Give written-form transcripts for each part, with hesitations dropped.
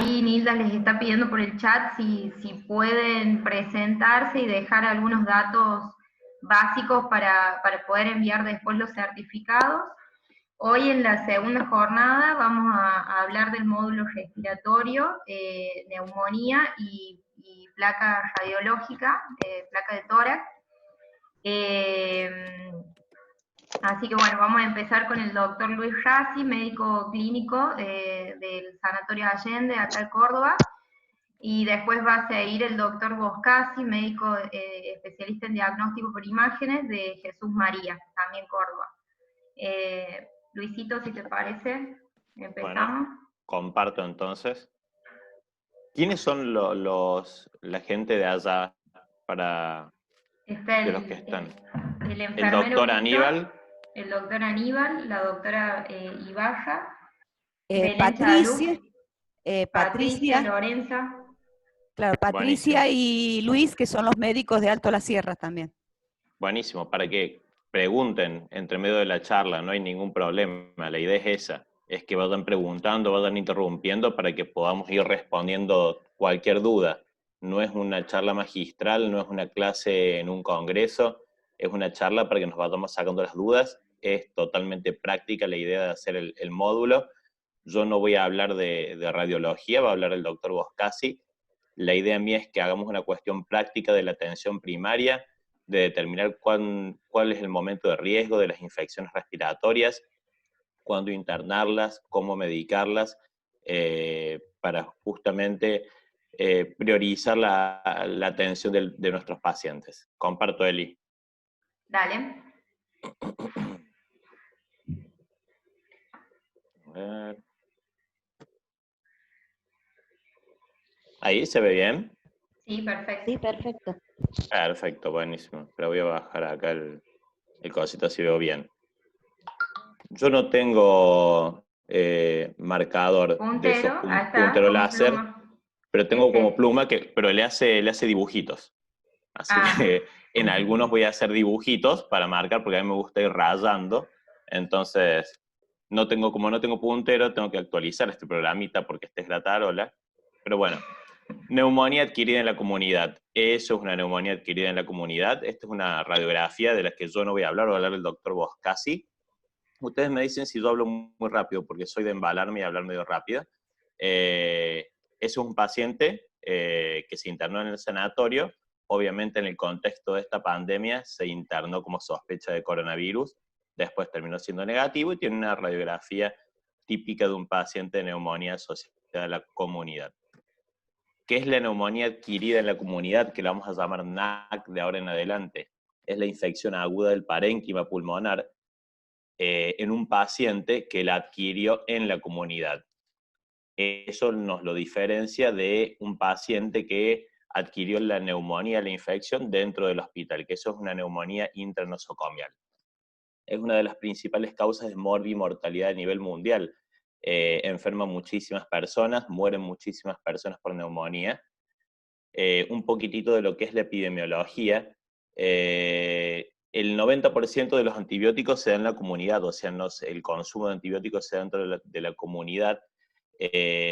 ahí Nilda les está pidiendo por el chat si pueden presentarse y dejar algunos datos básicos para poder enviar después los certificados. Hoy en la segunda jornada vamos a hablar del módulo respiratorio, neumonía y placa radiológica, placa de tórax. Así que bueno, vamos a empezar con el doctor Luis Rassi, médico clínico del Sanatorio Allende, acá de Córdoba, y después va a seguir el doctor Boscasi, médico especialista en diagnóstico por imágenes de Jesús María, también Córdoba. Luisito, si te parece, empezamos. Bueno, comparto entonces. ¿Quiénes son la gente de allá para Está de los que están? el El enfermero doctor Víctor, Aníbal, el doctor Aníbal, la doctora Ibarra, Belén Patricia, Chalú, Patricia, Lorenza. Claro, Patricia buenísimo. y Luis, que son los médicos de Alto Las Sierras también. Buenísimo, para que pregunten entre medio de la charla, no hay ningún problema, la idea es esa, es que vayan preguntando, vayan interrumpiendo para que podamos ir respondiendo cualquier duda. No es una charla magistral, no es una clase en un congreso, es una charla para que nos vayamos sacando las dudas, es totalmente práctica la idea de hacer el módulo. Yo no voy a hablar de radiología, va a hablar el doctor Boscasi. La idea mía es que hagamos una cuestión práctica de la atención primaria, de determinar cuál es el momento de riesgo de las infecciones respiratorias, cuándo internarlas, cómo medicarlas, para justamente priorizar la atención de nuestros pacientes. Comparto, Eli. Dale. A ver. ¿Ahí se ve bien? Sí, perfecto. Sí, perfecto. Perfecto, buenísimo. Pero voy a bajar acá el cosito si veo bien. Yo no tengo marcador de esos Puntero, ahí está, puntero como láser, pluma. pero tengo como Ese. pluma, pero le hace dibujitos. Así que en algunos voy a hacer dibujitos para marcar, porque a mí me gusta ir rayando. Entonces, como no tengo puntero, tengo que actualizar este programita porque este es Gratarola. Pero bueno, neumonía adquirida en la comunidad. Eso es una neumonía adquirida en la comunidad. Esta es una radiografía de la que yo no voy a hablar, voy a hablar del doctor Boscasi. Ustedes me dicen si yo hablo muy rápido, porque soy de embalarme y hablar medio rápido. Ese es un paciente que se internó en el sanatorio. Obviamente en el contexto de esta pandemia se internó como sospecha de coronavirus, después terminó siendo negativo y tiene una radiografía típica de un paciente de neumonía asociada a la comunidad. ¿Qué es la neumonía adquirida en la comunidad? Que la vamos a llamar NAC de ahora en adelante. Es la infección aguda del parénquima pulmonar en un paciente que la adquirió en la comunidad. Eso nos lo diferencia de un paciente que adquirió la neumonía, la infección dentro del hospital, que eso es una neumonía intranosocomial. Es una de las principales causas de morbimortalidad a nivel mundial. Enferman muchísimas personas, mueren muchísimas personas por neumonía. Un poquitito de lo que es la epidemiología. El 90% de los antibióticos se da en la comunidad, o sea, el consumo de antibióticos se da dentro de la comunidad,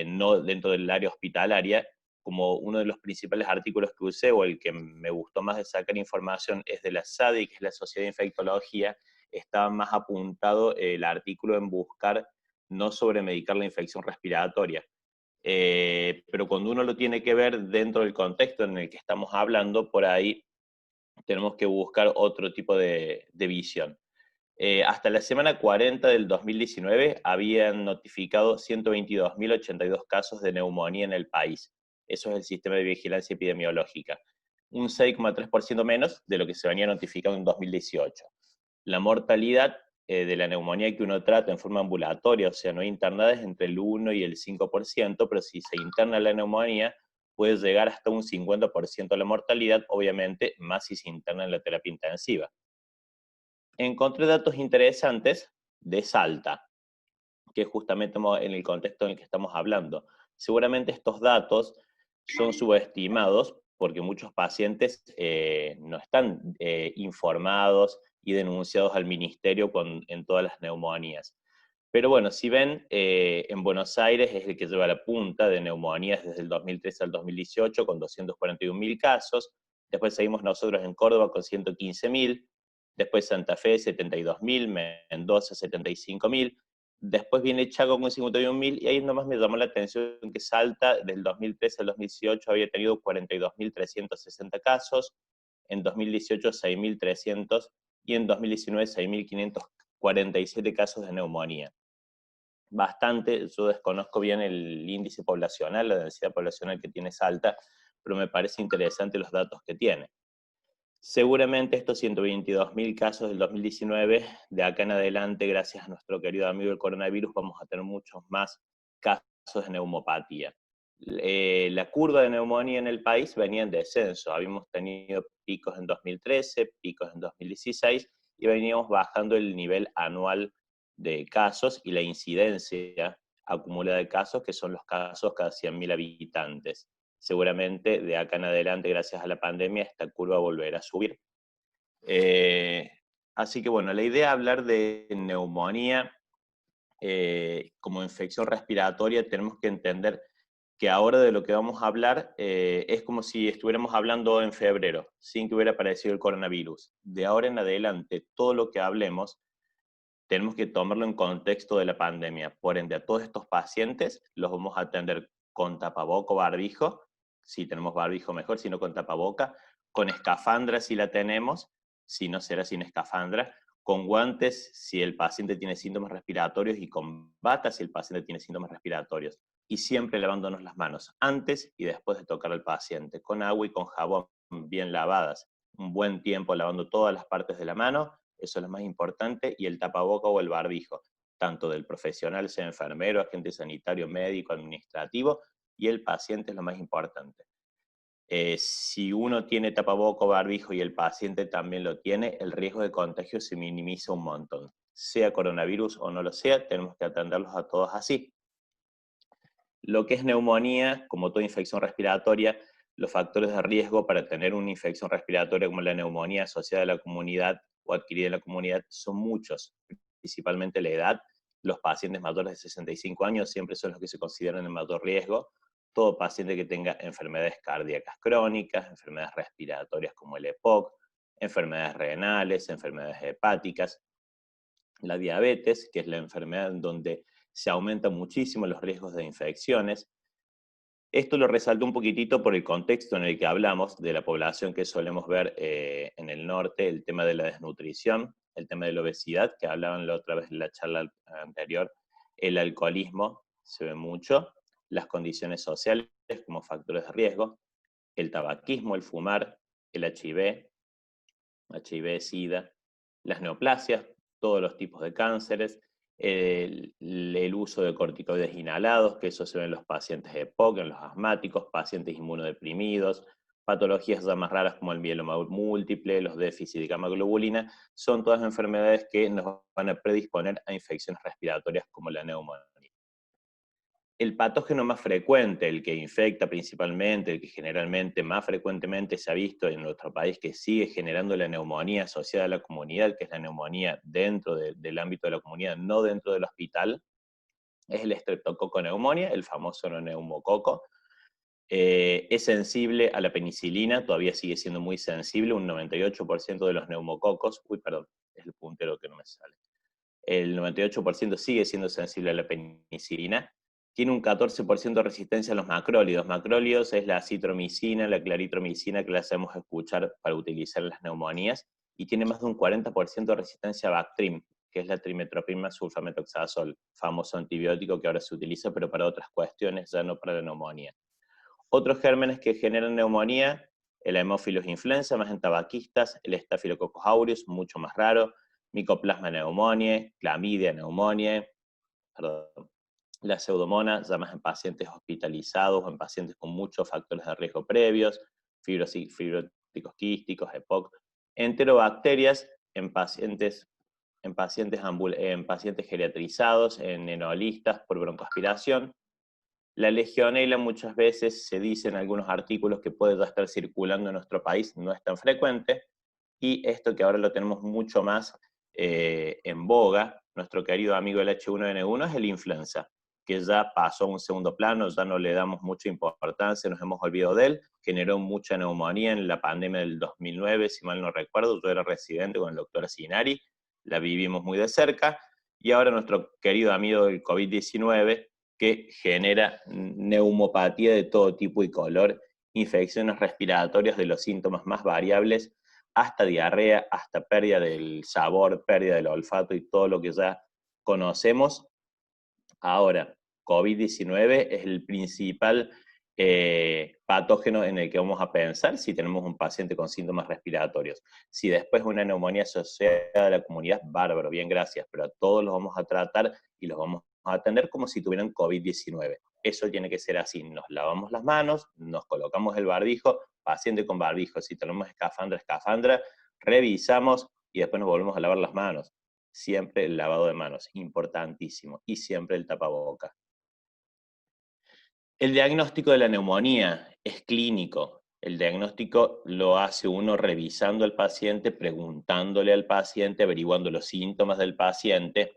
no dentro del área hospitalaria. Como uno de los principales artículos que usé, o el que me gustó más de sacar información, es de la SADI, que es la Sociedad de Infectología. Estaba más apuntado el artículo en buscar no sobremedicar la infección respiratoria. Pero cuando uno lo tiene que ver dentro del contexto en el que estamos hablando, por ahí tenemos que buscar otro tipo de visión. Hasta la semana 40 del 2019 habían notificado 122.082 casos de neumonía en el país. Eso es el sistema de vigilancia epidemiológica. Un 6,3% menos de lo que se venía notificando en 2018. La mortalidad de la neumonía que uno trata en forma ambulatoria, o sea, no internada, es entre el 1 y el 5%, pero si se interna la neumonía, puede llegar hasta un 50% de la mortalidad, obviamente, más si se interna en la terapia intensiva. Encontré datos interesantes de Salta, que es justamente en el contexto en el que estamos hablando. Seguramente estos datos son subestimados porque muchos pacientes no están informados y denunciados al ministerio en todas las neumonías. Pero bueno, si ven, en Buenos Aires es el que lleva la punta de neumonías desde el 2013 al 2018 con 241.000 casos. Después seguimos nosotros en Córdoba con 115.000. Después Santa Fe 72.000, Mendoza 75.000. Después viene Chaco con 51.000, y ahí nomás me llamó la atención que Salta, del 2013 al 2018, había tenido 42.360 casos, en 2018 6.300, y en 2019 6.547 casos de neumonía. Bastante, yo desconozco bien el índice poblacional, la densidad poblacional que tiene Salta, pero me parece interesante los datos que tiene. Seguramente estos 122.000 casos del 2019, de acá en adelante, gracias a nuestro querido amigo el coronavirus, vamos a tener muchos más casos de neumopatía. La curva de neumonía en el país venía en descenso. Habíamos tenido picos en 2013, picos en 2016, y veníamos bajando el nivel anual de casos y la incidencia acumulada de casos, que son los casos cada 100.000 habitantes. Seguramente de acá en adelante, gracias a la pandemia, esta curva volverá a subir. Así que bueno, la idea es hablar de neumonía como infección respiratoria. Tenemos que entender que ahora de lo que vamos a hablar es como si estuviéramos hablando en febrero, sin que hubiera aparecido el coronavirus. De ahora en adelante, todo lo que hablemos, tenemos que tomarlo en contexto de la pandemia. Por ende, a todos estos pacientes los vamos a atender con tapaboca o barbijo, si tenemos barbijo mejor, si no con tapaboca, con escafandra si la tenemos, si no será sin escafandra, con guantes si el paciente tiene síntomas respiratorios, y con bata si el paciente tiene síntomas respiratorios. Y siempre lavándonos las manos, antes y después de tocar al paciente, con agua y con jabón bien lavadas. Un buen tiempo lavando todas las partes de la mano, eso es lo más importante, y el tapaboca o el barbijo, tanto del profesional, sea enfermero, agente sanitario, médico, administrativo, y el paciente es lo más importante. Si uno tiene tapaboca o barbijo y el paciente también lo tiene, el riesgo de contagio se minimiza un montón. Sea coronavirus o no lo sea, tenemos que atenderlos a todos así. Lo que es neumonía, como toda infección respiratoria, los factores de riesgo para tener una infección respiratoria como la neumonía asociada a la comunidad o adquirida en la comunidad son muchos, principalmente la edad. Los pacientes mayores de 65 años siempre son los que se consideran en mayor riesgo. Todo paciente que tenga enfermedades cardíacas crónicas, enfermedades respiratorias como el EPOC, enfermedades renales, enfermedades hepáticas, la diabetes, que es la enfermedad en donde se aumentan muchísimo los riesgos de infecciones. Esto lo resalto un poquitito por el contexto en el que hablamos de la población que solemos ver en el norte, el tema de la desnutrición, el tema de la obesidad, que hablaban la otra vez en la charla anterior, el alcoholismo se ve mucho, las condiciones sociales como factores de riesgo, el tabaquismo, el fumar, el HIV, SIDA, las neoplasias, todos los tipos de cánceres, el uso de corticoides inhalados, que eso se ve en los pacientes EPOC, en los asmáticos, pacientes inmunodeprimidos, patologías ya más raras como el mieloma múltiple, los déficits de gamma globulina, son todas enfermedades que nos van a predisponer a infecciones respiratorias como la neumonía. El patógeno más frecuente, el que infecta principalmente, el que generalmente más frecuentemente se ha visto en nuestro país que sigue generando la neumonía asociada a la comunidad, que es la neumonía dentro del ámbito de la comunidad, no dentro del hospital, es el Streptococcus pneumoniae, el famoso neumococo. Es sensible a la penicilina, todavía sigue siendo muy sensible, un 98% de los neumococos, es el puntero que no me sale. El 98% sigue siendo sensible a la penicilina. Tiene un 14% de resistencia a los macrólidos. Macrólidos es la acitromicina, la claritromicina que la hacemos escuchar para utilizar en las neumonías, y tiene más de un 40% de resistencia a Bactrim, que es la trimetoprim sulfamethoxazol, famoso antibiótico que ahora se utiliza, pero para otras cuestiones, ya no para la neumonía. Otros gérmenes que generan neumonía, el Haemophilus influenza, más en tabaquistas, el Staphylococcus aureus, mucho más raro, Mycoplasma pneumoniae, Clamidia pneumoniae, la Pseudomonas, ya más en pacientes hospitalizados o en pacientes con muchos factores de riesgo previos, fibróticos quísticos, EPOC, enterobacterias en pacientes geriatrizados, en neonatistas por broncoaspiración. La legionela muchas veces se dice en algunos artículos que puede ya estar circulando en nuestro país, no es tan frecuente, y esto que ahora lo tenemos mucho más en boga, nuestro querido amigo el H1N1 es el influenza, que ya pasó a un segundo plano, ya no le damos mucha importancia, nos hemos olvidado de él, generó mucha neumonía en la pandemia del 2009, si mal no recuerdo, yo era residente con el doctor Asinari, la vivimos muy de cerca, y ahora nuestro querido amigo del COVID-19, que genera neumopatía de todo tipo y color, infecciones respiratorias de los síntomas más variables, hasta diarrea, hasta pérdida del sabor, pérdida del olfato y todo lo que ya conocemos. Ahora, COVID-19 es el principal patógeno en el que vamos a pensar si tenemos un paciente con síntomas respiratorios. Si después una neumonía asociada a la comunidad, bárbaro, bien, gracias, pero a todos los vamos a tratar y los vamos a atender como si tuvieran COVID-19. Eso tiene que ser así, nos lavamos las manos, nos colocamos el barbijo, paciente con barbijo, si tenemos escafandra, revisamos y después nos volvemos a lavar las manos. Siempre el lavado de manos, importantísimo, y siempre el tapaboca. El diagnóstico de la neumonía es clínico. El diagnóstico lo hace uno revisando al paciente, preguntándole al paciente, averiguando los síntomas del paciente.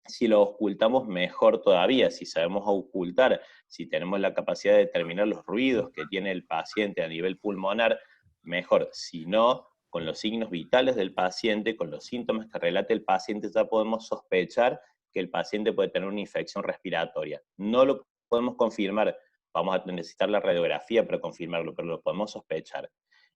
Si lo ocultamos, mejor todavía. Si sabemos ocultar, si tenemos la capacidad de determinar los ruidos que tiene el paciente a nivel pulmonar, mejor. Si no, con los signos vitales del paciente, con los síntomas que relate el paciente, ya podemos sospechar que el paciente puede tener una infección respiratoria. No lo podemos confirmar, vamos a necesitar la radiografía para confirmarlo, pero lo podemos sospechar.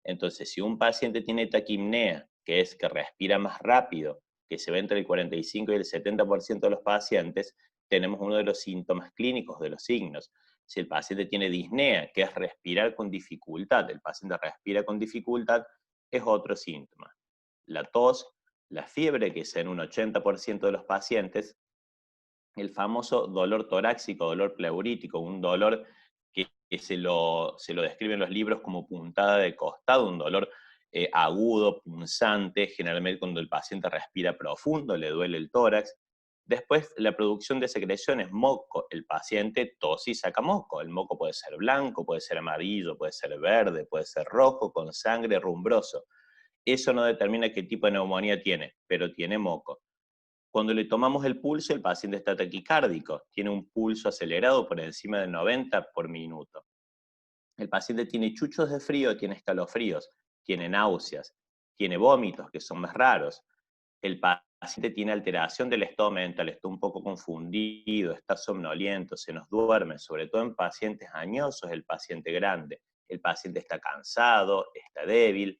Entonces, si un paciente tiene taquipnea, que es que respira más rápido, que se ve entre el 45 y el 70% de los pacientes, tenemos uno de los síntomas clínicos, de los signos. Si el paciente tiene disnea, que es respirar con dificultad, el paciente respira con dificultad, es otro síntoma. La tos, la fiebre, que es en un 80% de los pacientes, el famoso dolor torácico, dolor pleurítico, un dolor que se lo describen los libros como puntada de costado, un dolor agudo, punzante, generalmente cuando el paciente respira profundo, le duele el tórax. Después, la producción de secreciones, moco, el paciente tose y saca moco. El moco puede ser blanco, puede ser amarillo, puede ser verde, puede ser rojo, con sangre, rumbroso. Eso no determina qué tipo de neumonía tiene, pero tiene moco. Cuando le tomamos el pulso, el paciente está taquicárdico, tiene un pulso acelerado por encima de 90 por minuto. El paciente tiene chuchos de frío, tiene escalofríos, tiene náuseas, tiene vómitos, que son más raros. El paciente tiene alteración del estado mental, está un poco confundido, está somnoliento, se nos duerme, sobre todo en pacientes añosos, el paciente grande. El paciente está cansado, está débil.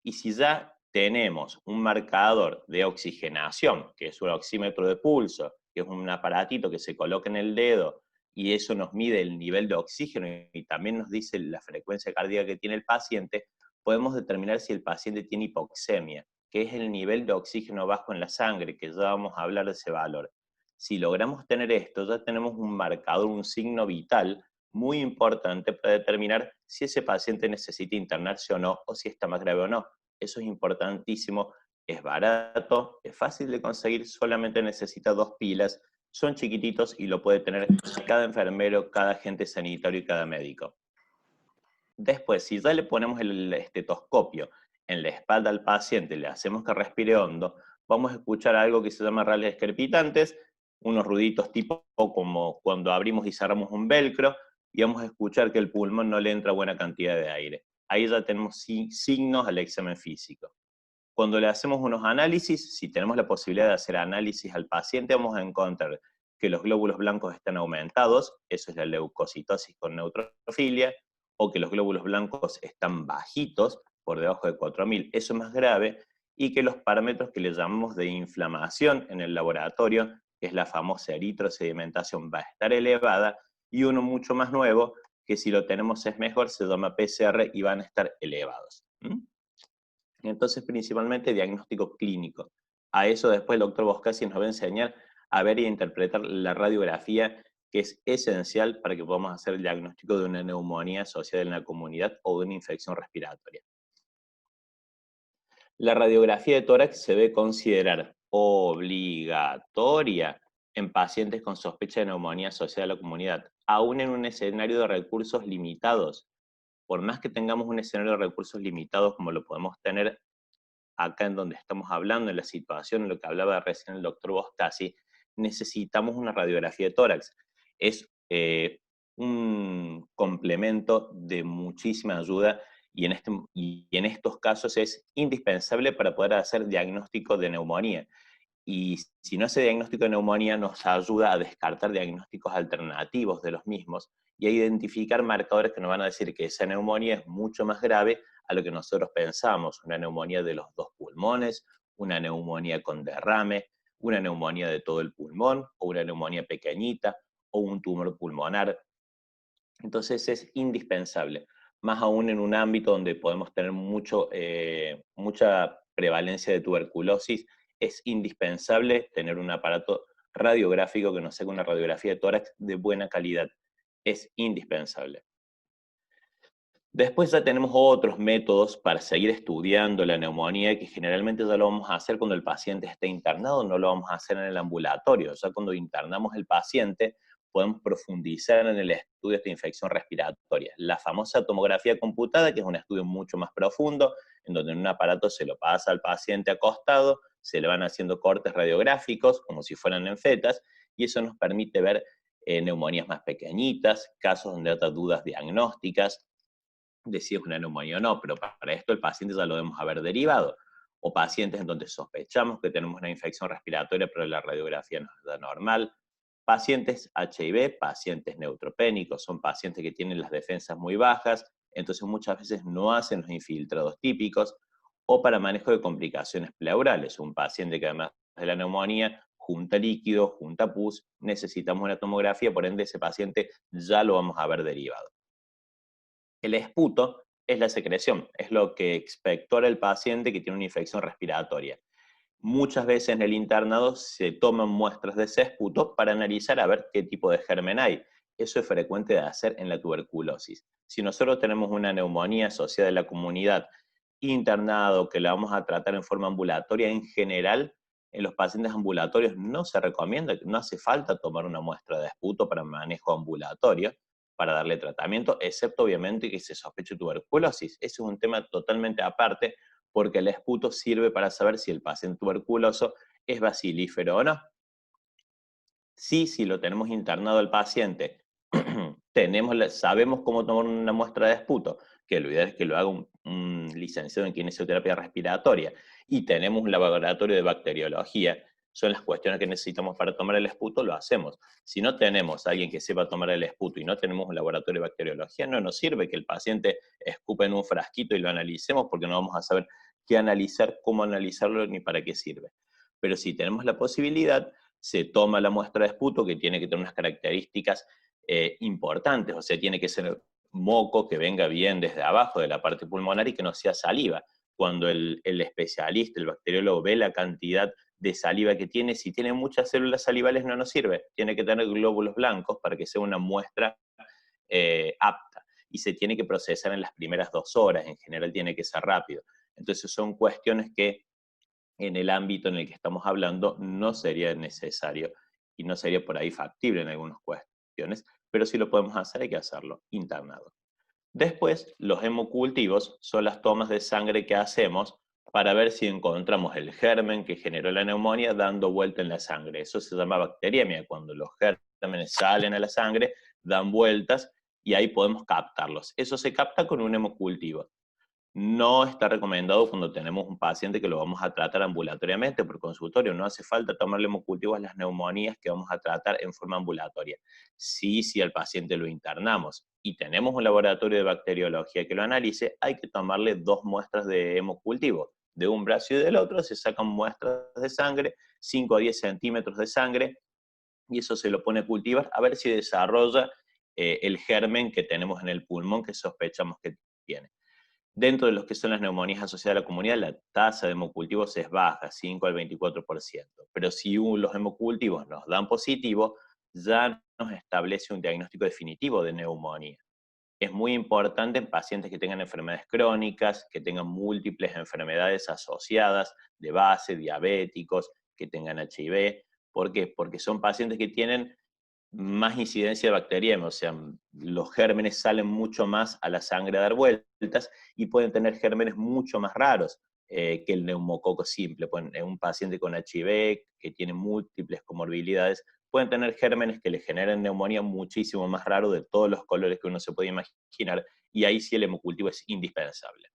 Y si ya tenemos un marcador de oxigenación, que es un oxímetro de pulso, que es un aparatito que se coloca en el dedo, y eso nos mide el nivel de oxígeno y también nos dice la frecuencia cardíaca que tiene el paciente, podemos determinar si el paciente tiene hipoxemia, que es el nivel de oxígeno bajo en la sangre, que ya vamos a hablar de ese valor. Si logramos tener esto, ya tenemos un marcador, un signo vital muy importante para determinar si ese paciente necesita internarse o no, o si está más grave o no. Eso es importantísimo, es barato, es fácil de conseguir, solamente necesita 2 pilas, son chiquititos y lo puede tener cada enfermero, cada agente sanitario y cada médico. Después, si ya le ponemos el estetoscopio en la espalda al paciente, le hacemos que respire hondo, vamos a escuchar algo que se llama rales crepitantes, unos ruiditos tipo como cuando abrimos y cerramos un velcro, y vamos a escuchar que el pulmón no le entra buena cantidad de aire. Ahí ya tenemos signos al examen físico. Cuando le hacemos unos análisis, si tenemos la posibilidad de hacer análisis al paciente, vamos a encontrar que los glóbulos blancos están aumentados, eso es la leucocitosis con neutrofilia, o que los glóbulos blancos están bajitos, por debajo de 4000, eso es más grave, y que los parámetros que le llamamos de inflamación en el laboratorio, que es la famosa eritrosedimentación, va a estar elevada, y uno mucho más nuevo, que si lo tenemos es mejor, se llama PCR y van a estar elevados. Entonces, principalmente diagnóstico clínico. A eso después el doctor Boscasi nos va a enseñar a ver y a interpretar la radiografía, que es esencial para que podamos hacer el diagnóstico de una neumonía asociada en la comunidad o de una infección respiratoria. La radiografía de tórax se debe considerar obligatoria en pacientes con sospecha de neumonía asociada a la comunidad, aún en un escenario de recursos limitados. Por más que tengamos un escenario de recursos limitados como lo podemos tener acá en donde estamos hablando, en la situación, en lo que hablaba recién el doctor Bostasi, necesitamos una radiografía de tórax. Es un complemento de muchísima ayuda y en estos casos es indispensable para poder hacer diagnóstico de neumonía. Y si no hace diagnóstico de neumonía, nos ayuda a descartar diagnósticos alternativos de los mismos y a identificar marcadores que nos van a decir que esa neumonía es mucho más grave a lo que nosotros pensamos. Una neumonía de los dos pulmones, una neumonía con derrame, una neumonía de todo el pulmón, o una neumonía pequeñita, o un tumor pulmonar. Entonces es indispensable, más aún en un ámbito donde podemos tener mucha prevalencia de tuberculosis, es indispensable tener un aparato radiográfico que nos haga una radiografía de tórax de buena calidad. Es indispensable. Después ya tenemos otros métodos para seguir estudiando la neumonía, que generalmente ya lo vamos a hacer cuando el paciente esté internado, no lo vamos a hacer en el ambulatorio. Ya cuando internamos el paciente, podemos profundizar en el estudio de esta infección respiratoria. La famosa tomografía computada, que es un estudio mucho más profundo, en donde en un aparato se lo pasa al paciente acostado, se le van haciendo cortes radiográficos, como si fueran en fetas, y eso nos permite ver neumonías más pequeñitas, casos donde hay dudas diagnósticas, de si es una neumonía o no, pero para esto el paciente ya lo debemos haber derivado. O pacientes en donde sospechamos que tenemos una infección respiratoria, pero la radiografía nos da normal. Pacientes HIV, pacientes neutropénicos, son pacientes que tienen las defensas muy bajas, entonces muchas veces no hacen los infiltrados típicos. O para manejo de complicaciones pleurales, un paciente que además de la neumonía junta líquido, junta pus, necesitamos una tomografía, por ende ese paciente ya lo vamos a haber derivado. El esputo es la secreción, es lo que expectora el paciente que tiene una infección respiratoria. Muchas veces en el internado se toman muestras de ese esputo para analizar a ver qué tipo de germen hay. Eso es frecuente de hacer en la tuberculosis. Si nosotros tenemos una neumonía asociada a la comunidad internado que la vamos a tratar en forma ambulatoria, en general, en los pacientes ambulatorios no se recomienda, no hace falta tomar una muestra de esputo para manejo ambulatorio, para darle tratamiento, excepto obviamente que se sospeche tuberculosis. Ese es un tema totalmente aparte, porque el esputo sirve para saber si el paciente tuberculoso es bacilífero o no. Sí, si lo tenemos internado al paciente, sabemos cómo tomar una muestra de esputo, que lo ideal es que lo haga un licenciado en kinesiología respiratoria, y tenemos un laboratorio de bacteriología, son las cuestiones que necesitamos para tomar el esputo, lo hacemos. Si no tenemos a alguien que sepa tomar el esputo y no tenemos un laboratorio de bacteriología, no nos sirve que el paciente escupa en un frasquito y lo analicemos, porque no vamos a saber qué analizar, cómo analizarlo, ni para qué sirve. Pero si tenemos la posibilidad, se toma la muestra de esputo, que tiene que tener unas características importantes, o sea, tiene que ser moco que venga bien desde abajo de la parte pulmonar y que no sea saliva. Cuando el especialista, el bacteriólogo, ve la cantidad de saliva que tiene, si tiene muchas células salivales no nos sirve, tiene que tener glóbulos blancos para que sea una muestra apta, y se tiene que procesar en las primeras 2 horas, en general tiene que ser rápido. Entonces son cuestiones que en el ámbito en el que estamos hablando no sería necesario y no sería por ahí factible en algunas cuestiones, pero si lo podemos hacer hay que hacerlo internado. Después, los hemocultivos son las tomas de sangre que hacemos para ver si encontramos el germen que generó la neumonía dando vuelta en la sangre. Eso se llama bacteriemia, cuando los gérmenes salen a la sangre, dan vueltas y ahí podemos captarlos. Eso se capta con un hemocultivo. No está recomendado cuando tenemos un paciente que lo vamos a tratar ambulatoriamente por consultorio. No hace falta tomarle hemocultivos a las neumonías que vamos a tratar en forma ambulatoria. Sí, si al paciente lo internamos y tenemos un laboratorio de bacteriología que lo analice, hay que tomarle 2 muestras de hemocultivo. De un brazo y del otro se sacan muestras de sangre, 5 a 10 centímetros de sangre, y eso se lo pone a cultivar a ver si desarrolla el germen que tenemos en el pulmón que sospechamos que tiene. Dentro de los que son las neumonías asociadas a la comunidad, la tasa de hemocultivos es baja, 5 al 24%. Pero si los hemocultivos nos dan positivo, ya nos establece un diagnóstico definitivo de neumonía. Es muy importante en pacientes que tengan enfermedades crónicas, que tengan múltiples enfermedades asociadas de base, diabéticos, que tengan HIV. ¿Por qué? Porque son pacientes que tienen más incidencia de bacteriemia, o sea, los gérmenes salen mucho más a la sangre a dar vueltas y pueden tener gérmenes mucho más raros. que el neumococo simple. Un paciente con HIV que tiene múltiples comorbilidades pueden tener gérmenes que le generen neumonía muchísimo más raro, de todos los colores que uno se puede imaginar, y ahí sí el hemocultivo es indispensable.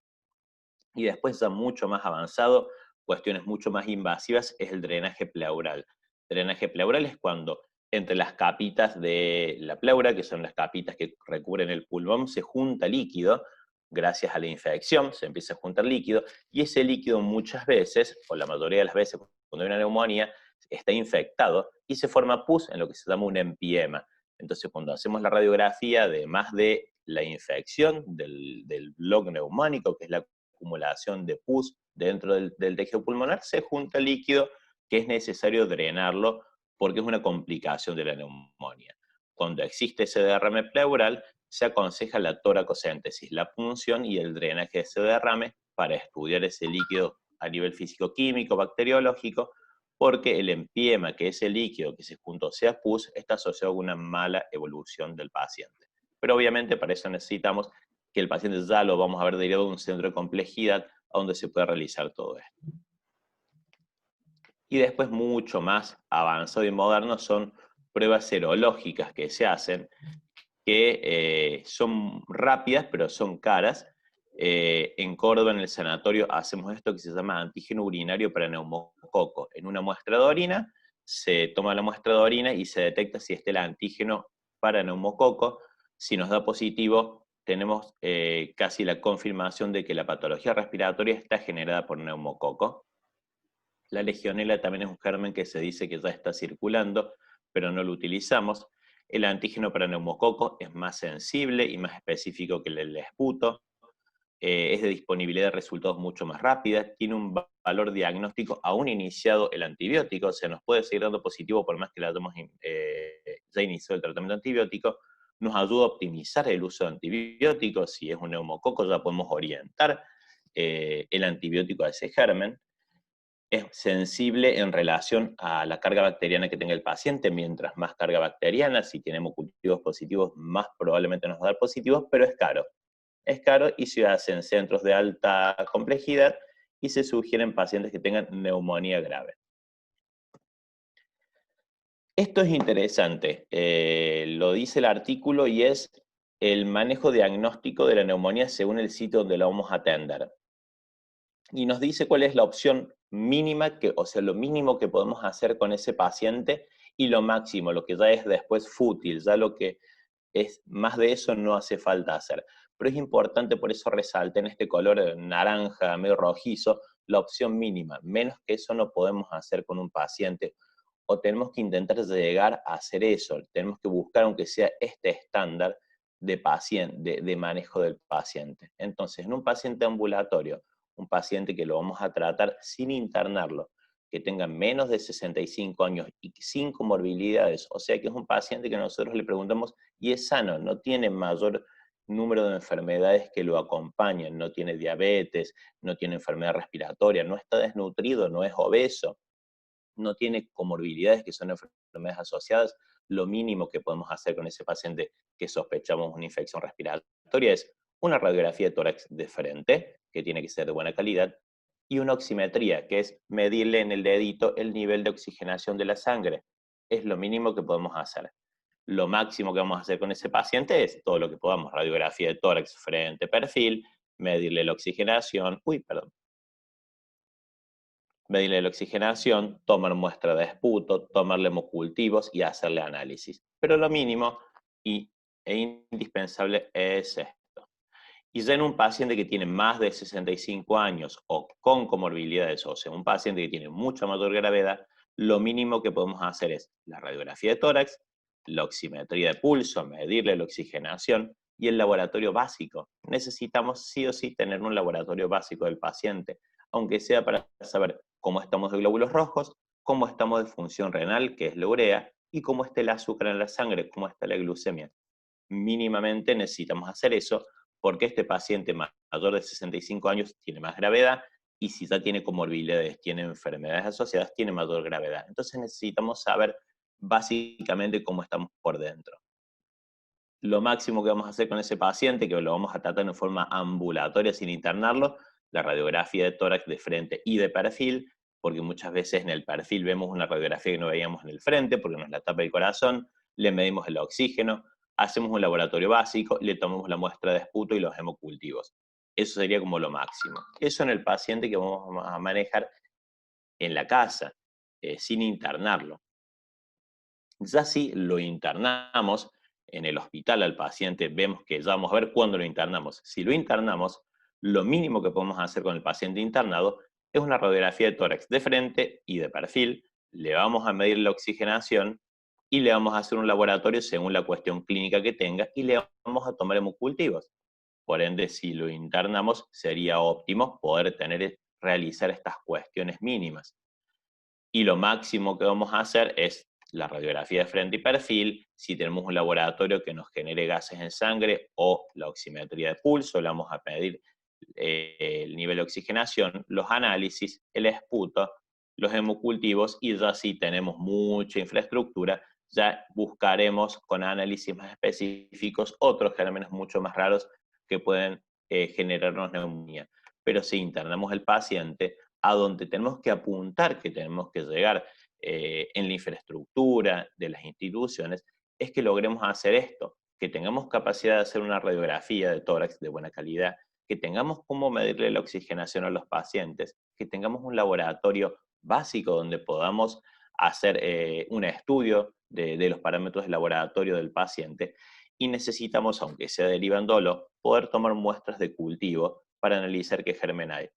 Y después, ya mucho más avanzado, cuestiones mucho más invasivas, es el drenaje pleural. Drenaje pleural es cuando entre las capitas de la pleura, que son las capitas que recubren el pulmón, se junta líquido. Gracias a la infección se empieza a juntar líquido, y ese líquido muchas veces, o la mayoría de las veces cuando hay una neumonía, está infectado y se forma pus, en lo que se llama un empiema. Entonces, cuando hacemos la radiografía, además de la infección del bloque neumónico, que es la acumulación de pus dentro del tejido pulmonar, se junta líquido que es necesario drenarlo porque es una complicación de la neumonía. Cuando existe ese derrame pleural, se aconseja la toracocéntesis, la punción y el drenaje de ese derrame para estudiar ese líquido a nivel físico-químico, bacteriológico, porque el empiema, que ese líquido que se juntó sea pus, está asociado a una mala evolución del paciente. Pero obviamente para eso necesitamos que el paciente ya lo vamos a ver derivado de un centro de complejidad a donde se puede realizar todo esto. Y después, mucho más avanzado y moderno, son pruebas serológicas que se hacen, que son rápidas, pero son caras. En Córdoba, en el sanatorio, hacemos esto que se llama antígeno urinario para neumococo. En una muestra de orina, se toma la muestra de orina y se detecta si está el antígeno para neumococo. Si nos da positivo, tenemos casi la confirmación de que la patología respiratoria está generada por neumococo. La legionela también es un germen que se dice que ya está circulando, pero no lo utilizamos. El antígeno para neumococo es más sensible y más específico que el esputo. Es de disponibilidad de resultados mucho más rápida, tiene un valor diagnóstico aún iniciado el antibiótico, o sea, nos puede seguir dando positivo por más que le hayamos ya iniciado el tratamiento antibiótico. Nos ayuda a optimizar el uso de antibióticos. Si es un neumococo, ya podemos orientar el antibiótico a ese germen. Es sensible en relación a la carga bacteriana que tenga el paciente. Mientras más carga bacteriana, si tenemos cultivos positivos, más probablemente nos va a dar positivos, pero es caro. Es caro y se hace en centros de alta complejidad y se sugieren pacientes que tengan neumonía grave. Esto es interesante, lo dice el artículo, y es el manejo diagnóstico de la neumonía según el sitio donde la vamos a atender. Y nos dice cuál es la opción mínima, o sea, lo mínimo que podemos hacer con ese paciente, y lo máximo, lo que ya es después fútil, ya lo que es más de eso no hace falta hacer. Pero es importante, por eso resalta en este color naranja, medio rojizo, la opción mínima. Menos que eso no podemos hacer con un paciente, o tenemos que intentar llegar a hacer eso. Tenemos que buscar, aunque sea este estándar de manejo del paciente. Entonces, en un paciente ambulatorio, un paciente que lo vamos a tratar sin internarlo, que tenga menos de 65 años y sin comorbilidades, o sea que es un paciente que nosotros le preguntamos y es sano, no tiene mayor número de enfermedades que lo acompañan, no tiene diabetes, no tiene enfermedad respiratoria, no está desnutrido, no es obeso, no tiene comorbilidades que son enfermedades asociadas. Lo mínimo que podemos hacer con ese paciente que sospechamos una infección respiratoria es una radiografía de tórax de frente, que tiene que ser de buena calidad, y una oximetría, que es medirle en el dedito el nivel de oxigenación de la sangre. Es lo mínimo que podemos hacer. Lo máximo que vamos a hacer con ese paciente es todo lo que podamos: radiografía de tórax, frente, perfil, medirle la oxigenación, medirle la oxigenación, tomar muestra de esputo, tomarle hemocultivos y hacerle análisis. Pero lo mínimo e indispensable es esto. Y ya en un paciente que tiene más de 65 años o con comorbilidades, o sea, un paciente que tiene mucha mayor gravedad, lo mínimo que podemos hacer es la radiografía de tórax, la oximetría de pulso, medirle la oxigenación, y el laboratorio básico. Necesitamos sí o sí tener un laboratorio básico del paciente, aunque sea para saber cómo estamos de glóbulos rojos, cómo estamos de función renal, que es la urea, y cómo está el azúcar en la sangre, cómo está la glucemia. Mínimamente necesitamos hacer eso, porque este paciente mayor de 65 años tiene más gravedad, y si ya tiene comorbilidades, tiene enfermedades asociadas, tiene mayor gravedad. Entonces necesitamos saber básicamente cómo estamos por dentro. Lo máximo que vamos a hacer con ese paciente, que lo vamos a tratar en forma ambulatoria sin internarlo, la radiografía de tórax de frente y de perfil, porque muchas veces en el perfil vemos una radiografía que no veíamos en el frente, porque nos la tapa el corazón, le medimos el oxígeno, hacemos un laboratorio básico, le tomamos la muestra de esputo y los hemocultivos. Eso sería como lo máximo. Eso en el paciente que vamos a manejar en la casa, sin internarlo. Ya si lo internamos en el hospital al paciente, vemos que ya vamos a ver cuándo lo internamos. Si lo internamos, lo mínimo que podemos hacer con el paciente internado es una radiografía de tórax de frente y de perfil, le vamos a medir la oxigenación y le vamos a hacer un laboratorio según la cuestión clínica que tenga y le vamos a tomar hemocultivos. Por ende, si lo internamos, sería óptimo poder realizar estas cuestiones mínimas. Y lo máximo que vamos a hacer es la radiografía de frente y perfil, si tenemos un laboratorio que nos genere gases en sangre o la oximetría de pulso, le vamos a pedir el nivel de oxigenación, los análisis, el esputo, los hemocultivos, y ya si tenemos mucha infraestructura, ya buscaremos con análisis más específicos otros gérmenes mucho más raros que pueden generarnos neumonía. Pero si internamos el paciente, a donde tenemos que apuntar, que tenemos que llegar en la infraestructura de las instituciones, es que logremos hacer esto, que tengamos capacidad de hacer una radiografía de tórax de buena calidad, que tengamos cómo medirle la oxigenación a los pacientes, que tengamos un laboratorio básico donde podamos hacer un estudio de los parámetros de laboratorio del paciente, y necesitamos, aunque sea derivándolo, poder tomar muestras de cultivo para analizar qué germen hay.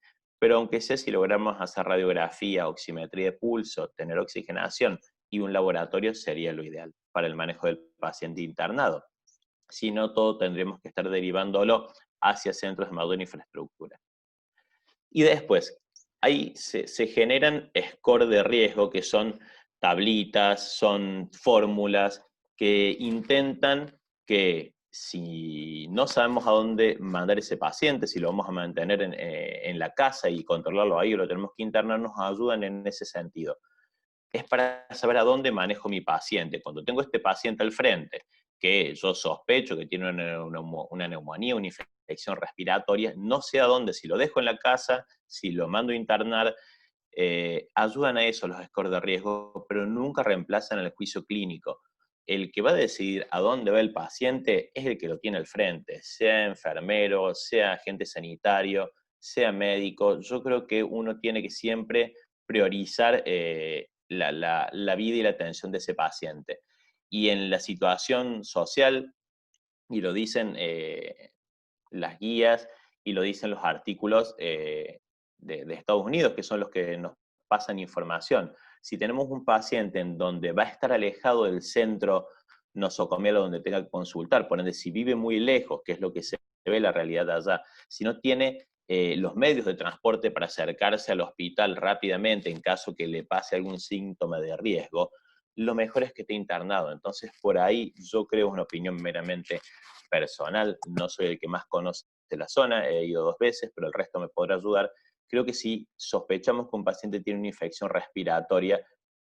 Pero aunque sea, si logramos hacer radiografía, oximetría de pulso, tener oxigenación y un laboratorio, sería lo ideal para el manejo del paciente internado. Si no, todo tendremos que estar derivándolo hacia centros de mayor infraestructura. Y después, ahí se generan scores de riesgo, que son tablitas, son fórmulas que intentan que, si no sabemos a dónde mandar ese paciente, si lo vamos a mantener en la casa y controlarlo ahí o lo tenemos que internar, nos ayudan en ese sentido. Es para saber a dónde manejo mi paciente. Cuando tengo este paciente al frente, que yo sospecho que tiene una neumonía, una infección respiratoria, no sé a dónde, si lo dejo en la casa, si lo mando a internar, ayudan a eso los scores de riesgo, pero nunca reemplazan el juicio clínico. El que va a decidir a dónde va el paciente es el que lo tiene al frente, sea enfermero, sea agente sanitario, sea médico. Yo creo que uno tiene que siempre priorizar la vida y la atención de ese paciente. Y en la situación social, y lo dicen las guías, y lo dicen los artículos de Estados Unidos, que son los que nos pasan información. Si tenemos un paciente en donde va a estar alejado del centro nosocomial donde tenga que consultar, por ende, si vive muy lejos, que es lo que se ve la realidad de allá, si no tiene los medios de transporte para acercarse al hospital rápidamente en caso que le pase algún síntoma de riesgo, lo mejor es que esté internado. Entonces, por ahí yo creo, una opinión meramente personal, no soy el que más conoce la zona, he ido 2 veces, pero el resto me podrá ayudar. Creo que si sospechamos que un paciente tiene una infección respiratoria,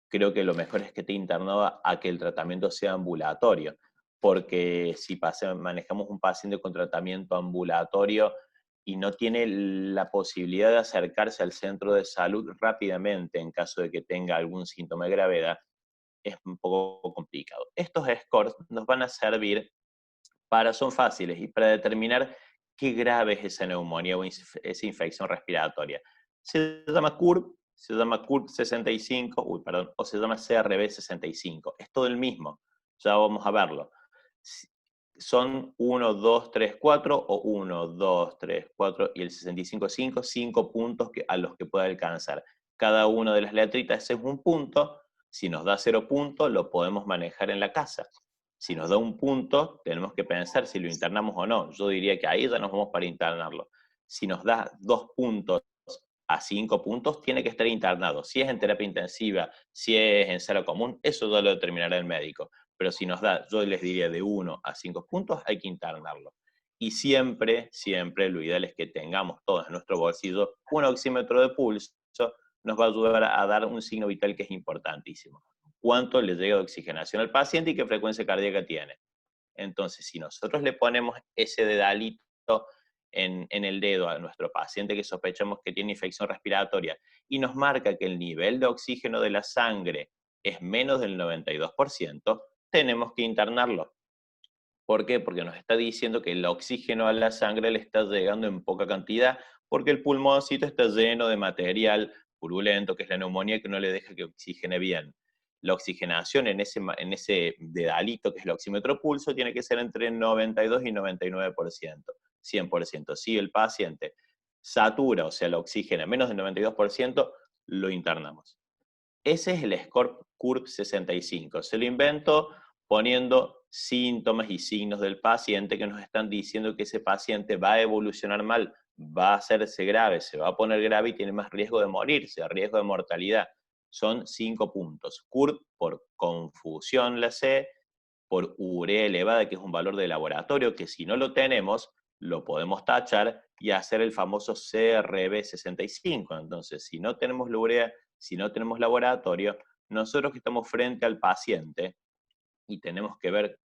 creo que lo mejor es que esté internado a que el tratamiento sea ambulatorio, porque si manejamos un paciente con tratamiento ambulatorio y no tiene la posibilidad de acercarse al centro de salud rápidamente en caso de que tenga algún síntoma de gravedad, es un poco complicado. Estos scores nos van a servir son fáciles y para determinar qué grave es esa neumonía o esa infección respiratoria. Se llama CURB, se llama CURB 65, o se llama CRB 65. Es todo el mismo, ya vamos a verlo. Son 1, 2, 3, 4 o 1, 2, 3, 4 y el 65, 5 puntos a los que puede alcanzar. Cada una de las letritas es un punto. Si nos da 0 puntos, lo podemos manejar en la casa. Si nos da 1 punto, tenemos que pensar si lo internamos o no. Yo diría que ahí ya nos vamos para internarlo. Si nos da 2 puntos a 5 puntos, tiene que estar internado. Si es en terapia intensiva, si es en sala común, eso ya lo determinará el médico. Pero si nos da, yo les diría de 1 a 5 puntos, hay que internarlo. Y siempre, siempre, lo ideal es que tengamos todos en nuestro bolsillo un oxímetro de pulso, nos va a ayudar a dar un signo vital que es importantísimo. Cuánto le llega de oxigenación al paciente y qué frecuencia cardíaca tiene. Entonces, si nosotros le ponemos ese dedalito en el dedo a nuestro paciente que sospechamos que tiene infección respiratoria y nos marca que el nivel de oxígeno de la sangre es menos del 92%, tenemos que internarlo. ¿Por qué? Porque nos está diciendo que el oxígeno a la sangre le está llegando en poca cantidad, porque el pulmoncito está lleno de material purulento, que es la neumonía, que no le deja que oxigene bien. La oxigenación en ese dedalito, que es el oxímetro pulso, tiene que ser entre 92 y 99%, 100%. Si el paciente satura, o sea, la oxigena menos del 92%, lo internamos. Ese es el score CURB 65. Se lo invento poniendo síntomas y signos del paciente que nos están diciendo que ese paciente va a evolucionar mal, va a hacerse grave, se va a poner grave y tiene más riesgo de morirse, riesgo de mortalidad. Son 5 puntos. CURB por confusión, la C, por urea elevada, que es un valor de laboratorio, que si no lo tenemos, lo podemos tachar y hacer el famoso CRB65. Entonces, si no tenemos la urea, si no tenemos laboratorio, nosotros que estamos frente al paciente y tenemos que ver,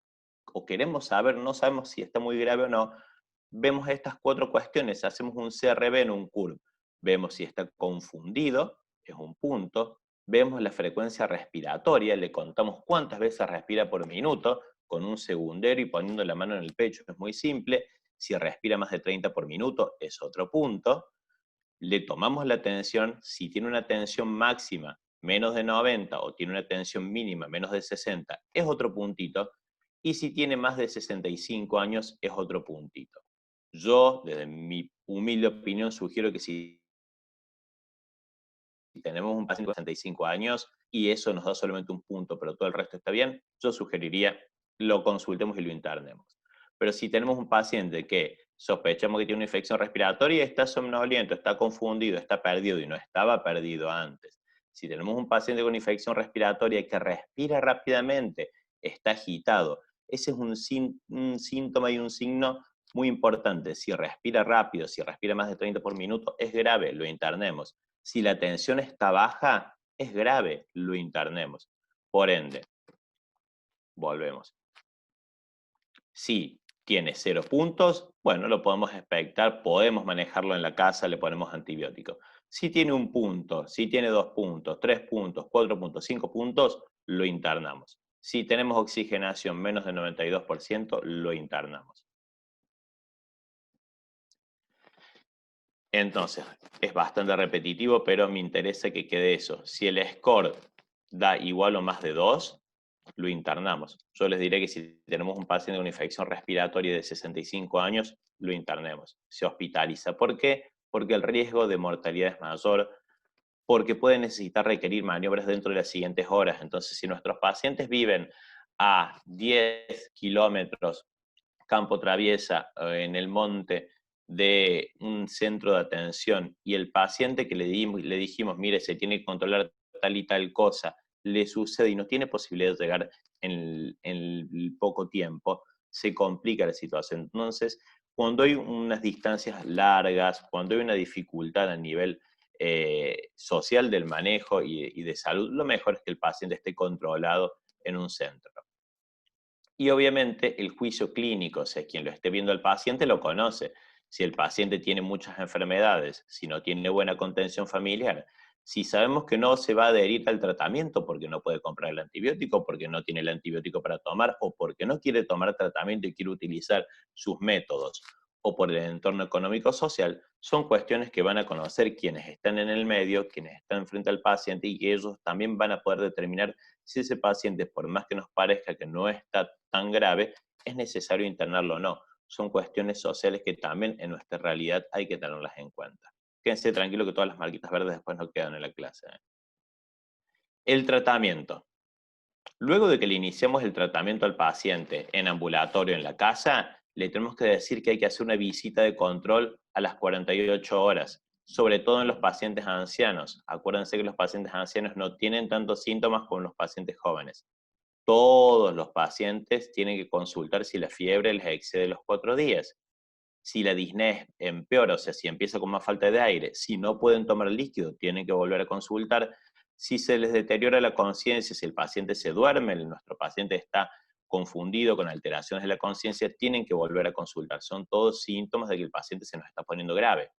o queremos saber, no sabemos si está muy grave o no, vemos estas 4 cuestiones, hacemos un CRB en un CURB, vemos si está confundido, es un punto, vemos la frecuencia respiratoria, le contamos cuántas veces respira por minuto, con un segundero y poniendo la mano en el pecho, es muy simple, si respira más de 30 por minuto, es otro punto, le tomamos la tensión, si tiene una tensión máxima menos de 90 o tiene una tensión mínima menos de 60, es otro puntito, y si tiene más de 65 años, es otro puntito. Yo, desde mi humilde opinión, sugiero que si tenemos un paciente de 65 años y eso nos da solamente un punto, pero todo el resto está bien, yo sugeriría lo consultemos y lo internemos. Pero si tenemos un paciente que sospechamos que tiene una infección respiratoria, está somnoliento, está confundido, está perdido y no estaba perdido antes. Si tenemos un paciente con infección respiratoria que respira rápidamente, está agitado, ese es un síntoma y un signo muy importante. Si respira rápido, si respira más de 30 por minuto, es grave, lo internemos. Si la tensión está baja, es grave, lo internemos. Por ende, volvemos. Si tiene 0 puntos, bueno, lo podemos expectar, podemos manejarlo en la casa, le ponemos antibiótico. Si tiene 1 punto, si tiene 2 puntos, 3 puntos, 4 puntos, 5 puntos, lo internamos. Si tenemos oxigenación menos del 92%, lo internamos. Entonces, es bastante repetitivo, pero me interesa que quede eso. Si el score da igual o más de 2, lo internamos. Yo les diré que si tenemos un paciente con infección respiratoria de 65 años, lo internemos. Se hospitaliza. ¿Por qué? Porque el riesgo de mortalidad es mayor, porque puede necesitar requerir maniobras dentro de las siguientes horas. Entonces, si nuestros pacientes viven a 10 kilómetros campo traviesa en el monte de un centro de atención y el paciente que le dijimos, mire, se tiene que controlar tal y tal cosa, le sucede y no tiene posibilidad de llegar en poco tiempo, se complica la situación. Entonces, cuando hay unas distancias largas, cuando hay una dificultad a nivel social del manejo y de salud, lo mejor es que el paciente esté controlado en un centro. Y obviamente el juicio clínico, o sea, quien lo esté viendo al paciente lo conoce. Si el paciente tiene muchas enfermedades, si no tiene buena contención familiar, si sabemos que no se va a adherir al tratamiento porque no puede comprar el antibiótico, porque no tiene el antibiótico para tomar, o porque no quiere tomar tratamiento y quiere utilizar sus métodos, o por el entorno económico-social, son cuestiones que van a conocer quienes están en el medio, quienes están frente al paciente, y que ellos también van a poder determinar si ese paciente, por más que nos parezca que no está tan grave, es necesario internarlo o no. Son cuestiones sociales que también en nuestra realidad hay que tenerlas en cuenta. Quédense tranquilos que todas las marquitas verdes después no quedan en la clase. El tratamiento. Luego de que le iniciamos el tratamiento al paciente en ambulatorio en la casa, le tenemos que decir que hay que hacer una visita de control a las 48 horas, sobre todo en los pacientes ancianos. Acuérdense que los pacientes ancianos no tienen tantos síntomas como los pacientes jóvenes. Todos los pacientes tienen que consultar si la fiebre les excede los 4 días. Si la disnea empeora, o sea, si empieza con más falta de aire, si no pueden tomar líquido, tienen que volver a consultar. Si se les deteriora la conciencia, si el paciente se duerme, nuestro paciente está confundido, con alteraciones de la conciencia, tienen que volver a consultar. Son todos síntomas de que el paciente se nos está poniendo grave.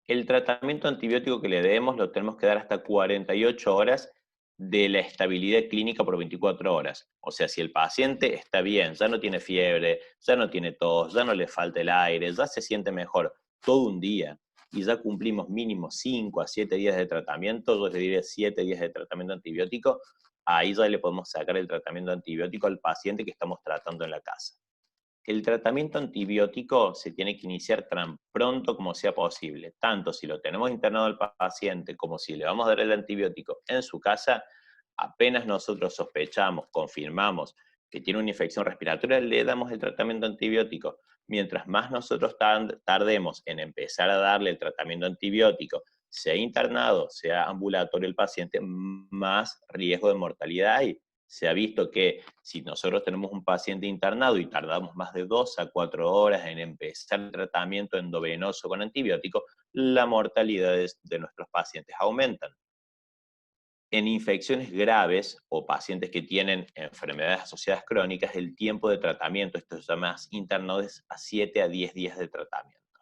El tratamiento antibiótico que le demos lo tenemos que dar hasta 48 horas de la estabilidad clínica por 24 horas. O sea, si el paciente está bien, ya no tiene fiebre, ya no tiene tos, ya no le falta el aire, ya se siente mejor todo un día, y ya cumplimos mínimo 5 a 7 días de tratamiento, yo le diría 7 días de tratamiento antibiótico, ahí ya le podemos sacar el tratamiento antibiótico al paciente que estamos tratando en la casa. El tratamiento antibiótico se tiene que iniciar tan pronto como sea posible, tanto si lo tenemos internado al paciente como si le vamos a dar el antibiótico en su casa. Apenas nosotros sospechamos, confirmamos que tiene una infección respiratoria, le damos el tratamiento antibiótico. Mientras más nosotros tardemos en empezar a darle el tratamiento antibiótico, sea internado, sea ambulatorio el paciente, más riesgo de mortalidad hay. Se ha visto que si nosotros tenemos un paciente internado y tardamos más de 2 a 4 horas en empezar el tratamiento endovenoso con antibiótico, la mortalidad de nuestros pacientes aumentan. En infecciones graves o pacientes que tienen enfermedades asociadas crónicas, el tiempo de tratamiento, esto se llama internado, es a 7 a 10 días de tratamiento.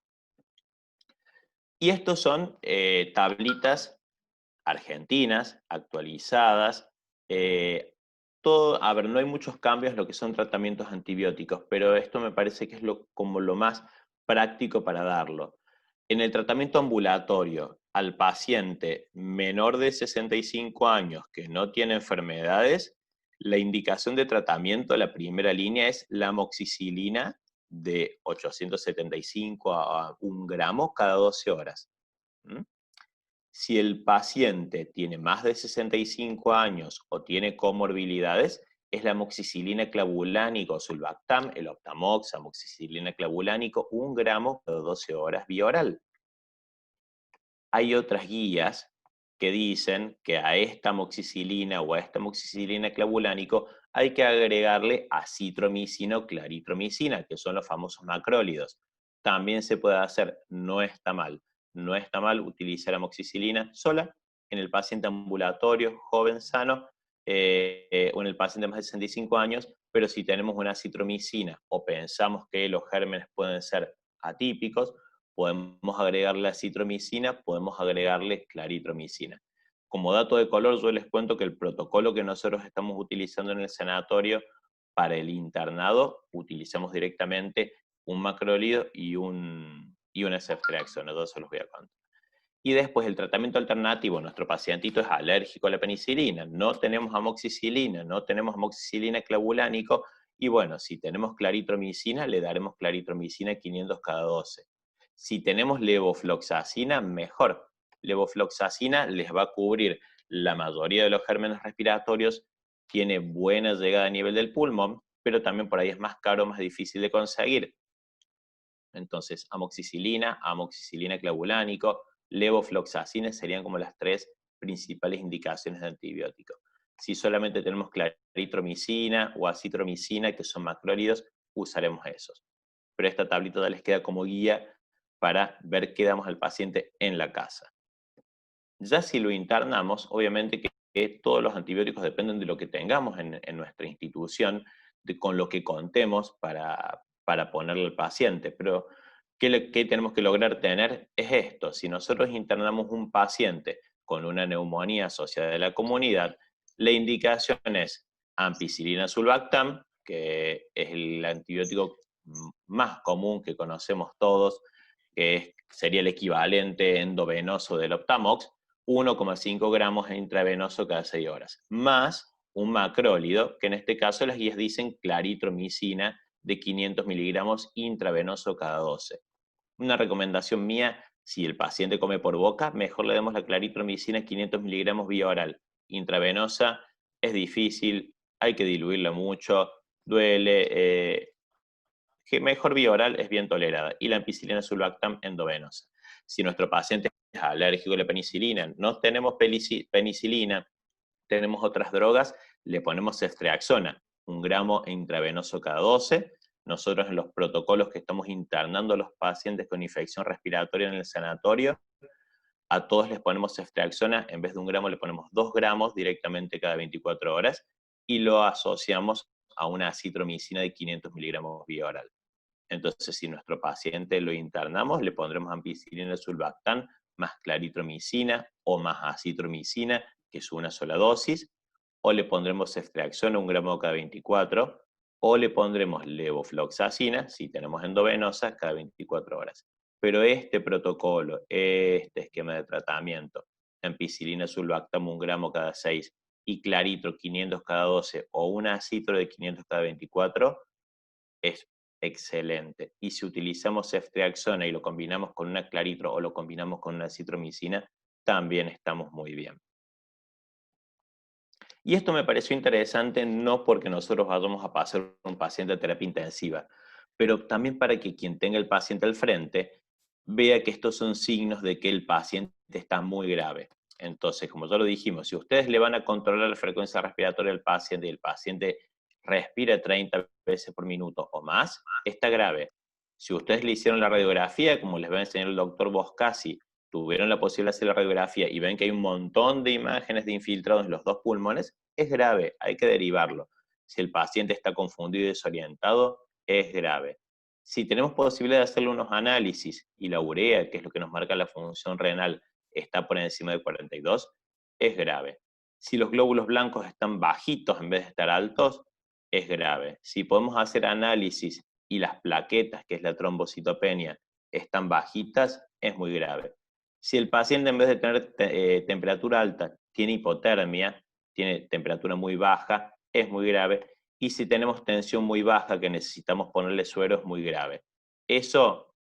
Y estos son tablitas argentinas, actualizadas. A ver, no hay muchos cambios en lo que son tratamientos antibióticos, pero esto me parece que es como lo más práctico para darlo. En el tratamiento ambulatorio, al paciente menor de 65 años que no tiene enfermedades, la indicación de tratamiento, la primera línea es la amoxicilina de 875 a 1 gramo cada 12 horas. Si el paciente tiene más de 65 años o tiene comorbilidades, es la amoxicilina clavulánico, sulbactam, el Optamox, amoxicilina clavulánico, 1 gramo cada 12 horas vía oral. Hay otras guías que dicen que a esta amoxicilina o a esta amoxicilina clavulánico hay que agregarle acitromicina o claritromicina, que son los famosos macrólidos. También se puede hacer, no está mal. No está mal utilizar amoxicilina sola en el paciente ambulatorio, joven, sano, o en el paciente de más de 65 años, pero si tenemos una acitromicina o pensamos que los gérmenes pueden ser atípicos, podemos agregarle acitromicina, podemos agregarle claritromicina. Como dato de color, yo les cuento que el protocolo que nosotros estamos utilizando en el sanatorio para el internado, utilizamos directamente un macrólido y una ceftriaxona, todo eso los voy a contar. Y después el tratamiento alternativo, nuestro pacientito es alérgico a la penicilina, no tenemos amoxicilina, no tenemos amoxicilina clavulánico, y bueno, si tenemos claritromicina, le daremos claritromicina 500 cada 12. Si tenemos levofloxacina, mejor. Levofloxacina les va a cubrir la mayoría de los gérmenes respiratorios, tiene buena llegada a nivel del pulmón, pero también por ahí es más caro, más difícil de conseguir. Entonces, amoxicilina, amoxicilina clavulánico, levofloxacina serían como las 3 principales indicaciones de antibiótico. Si solamente tenemos claritromicina o acitromicina, que son macrólidos, usaremos esos. Pero esta tablita ya les queda como guía para ver qué damos al paciente en la casa. Ya si lo internamos, obviamente que todos los antibióticos dependen de lo que tengamos en nuestra institución, con lo que contemos para ponerle al paciente, pero ¿qué tenemos que lograr tener? Es esto: si nosotros internamos un paciente con una neumonía asociada a la comunidad, la indicación es ampicilina sulbactam, que es el antibiótico más común que conocemos todos, que sería el equivalente endovenoso del Optamox, 1,5 gramos intravenoso cada 6 horas, más un macrólido, que en este caso las guías dicen claritromicina, de 500 miligramos intravenoso cada 12. Una recomendación mía: si el paciente come por boca, mejor le demos la claritromicina 500 miligramos vía oral. Intravenosa es difícil, hay que diluirla mucho, duele, que mejor vía oral es bien tolerada, y la ampicilina sulbactam endovenosa. Si nuestro paciente es alérgico a la penicilina, no tenemos penicilina, tenemos otras drogas, le ponemos ceftriaxona, 1 gramo intravenoso cada 12. Nosotros en los protocolos que estamos internando a los pacientes con infección respiratoria en el sanatorio, a todos les ponemos ceftriaxona, en vez de 1 gramo le ponemos 2 gramos directamente cada 24 horas, y lo asociamos a una acitromicina de 500 miligramos vía oral. Entonces, si nuestro paciente lo internamos, le pondremos ampicilina sulbactam más claritromicina o más acitromicina, que es una sola dosis, o le pondremos ceftriaxona 1 gramo cada 24, o le pondremos levofloxacina, si tenemos endovenosa, cada 24 horas. Pero este protocolo, este esquema de tratamiento, ampicilina sulbactam 1 gramo cada 6 y claritro 500 cada 12 o un acitro de 500 cada 24, es excelente. Y si utilizamos ceftriaxona y lo combinamos con una claritro o lo combinamos con una citromicina, también estamos muy bien. Y esto me pareció interesante no porque nosotros vayamos a pasar un paciente a terapia intensiva, pero también para que quien tenga el paciente al frente vea que estos son signos de que el paciente está muy grave. Entonces, como ya lo dijimos, si ustedes le van a controlar la frecuencia respiratoria del paciente y el paciente respira 30 veces por minuto o más, está grave. Si ustedes le hicieron la radiografía, como les va a enseñar el doctor Boscasi, tuvieron la posibilidad de hacer la radiografía y ven que hay un montón de imágenes de infiltrados en los dos pulmones, es grave, hay que derivarlo. Si el paciente está confundido y desorientado, es grave. Si tenemos posibilidad de hacerle unos análisis y la urea, que es lo que nos marca la función renal, está por encima de 42, es grave. Si los glóbulos blancos están bajitos en vez de estar altos, es grave. Si podemos hacer análisis y las plaquetas, que es la trombocitopenia, están bajitas, es muy grave. Si el paciente en vez de tener temperatura alta tiene hipotermia, tiene temperatura muy baja, es muy grave. Y si tenemos tensión muy baja que necesitamos ponerle suero, es muy grave. Eso,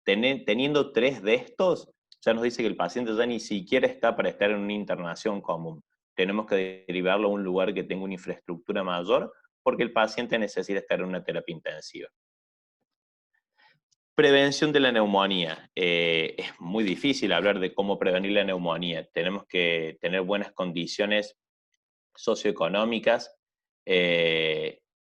teniendo 3 de estos, ya nos dice que el paciente ya ni siquiera está para estar en una internación común. Tenemos que derivarlo a un lugar que tenga una infraestructura mayor, porque el paciente necesita estar en una terapia intensiva. Prevención de la neumonía. Es muy difícil hablar de cómo prevenir la neumonía. Tenemos que tener buenas condiciones socioeconómicas,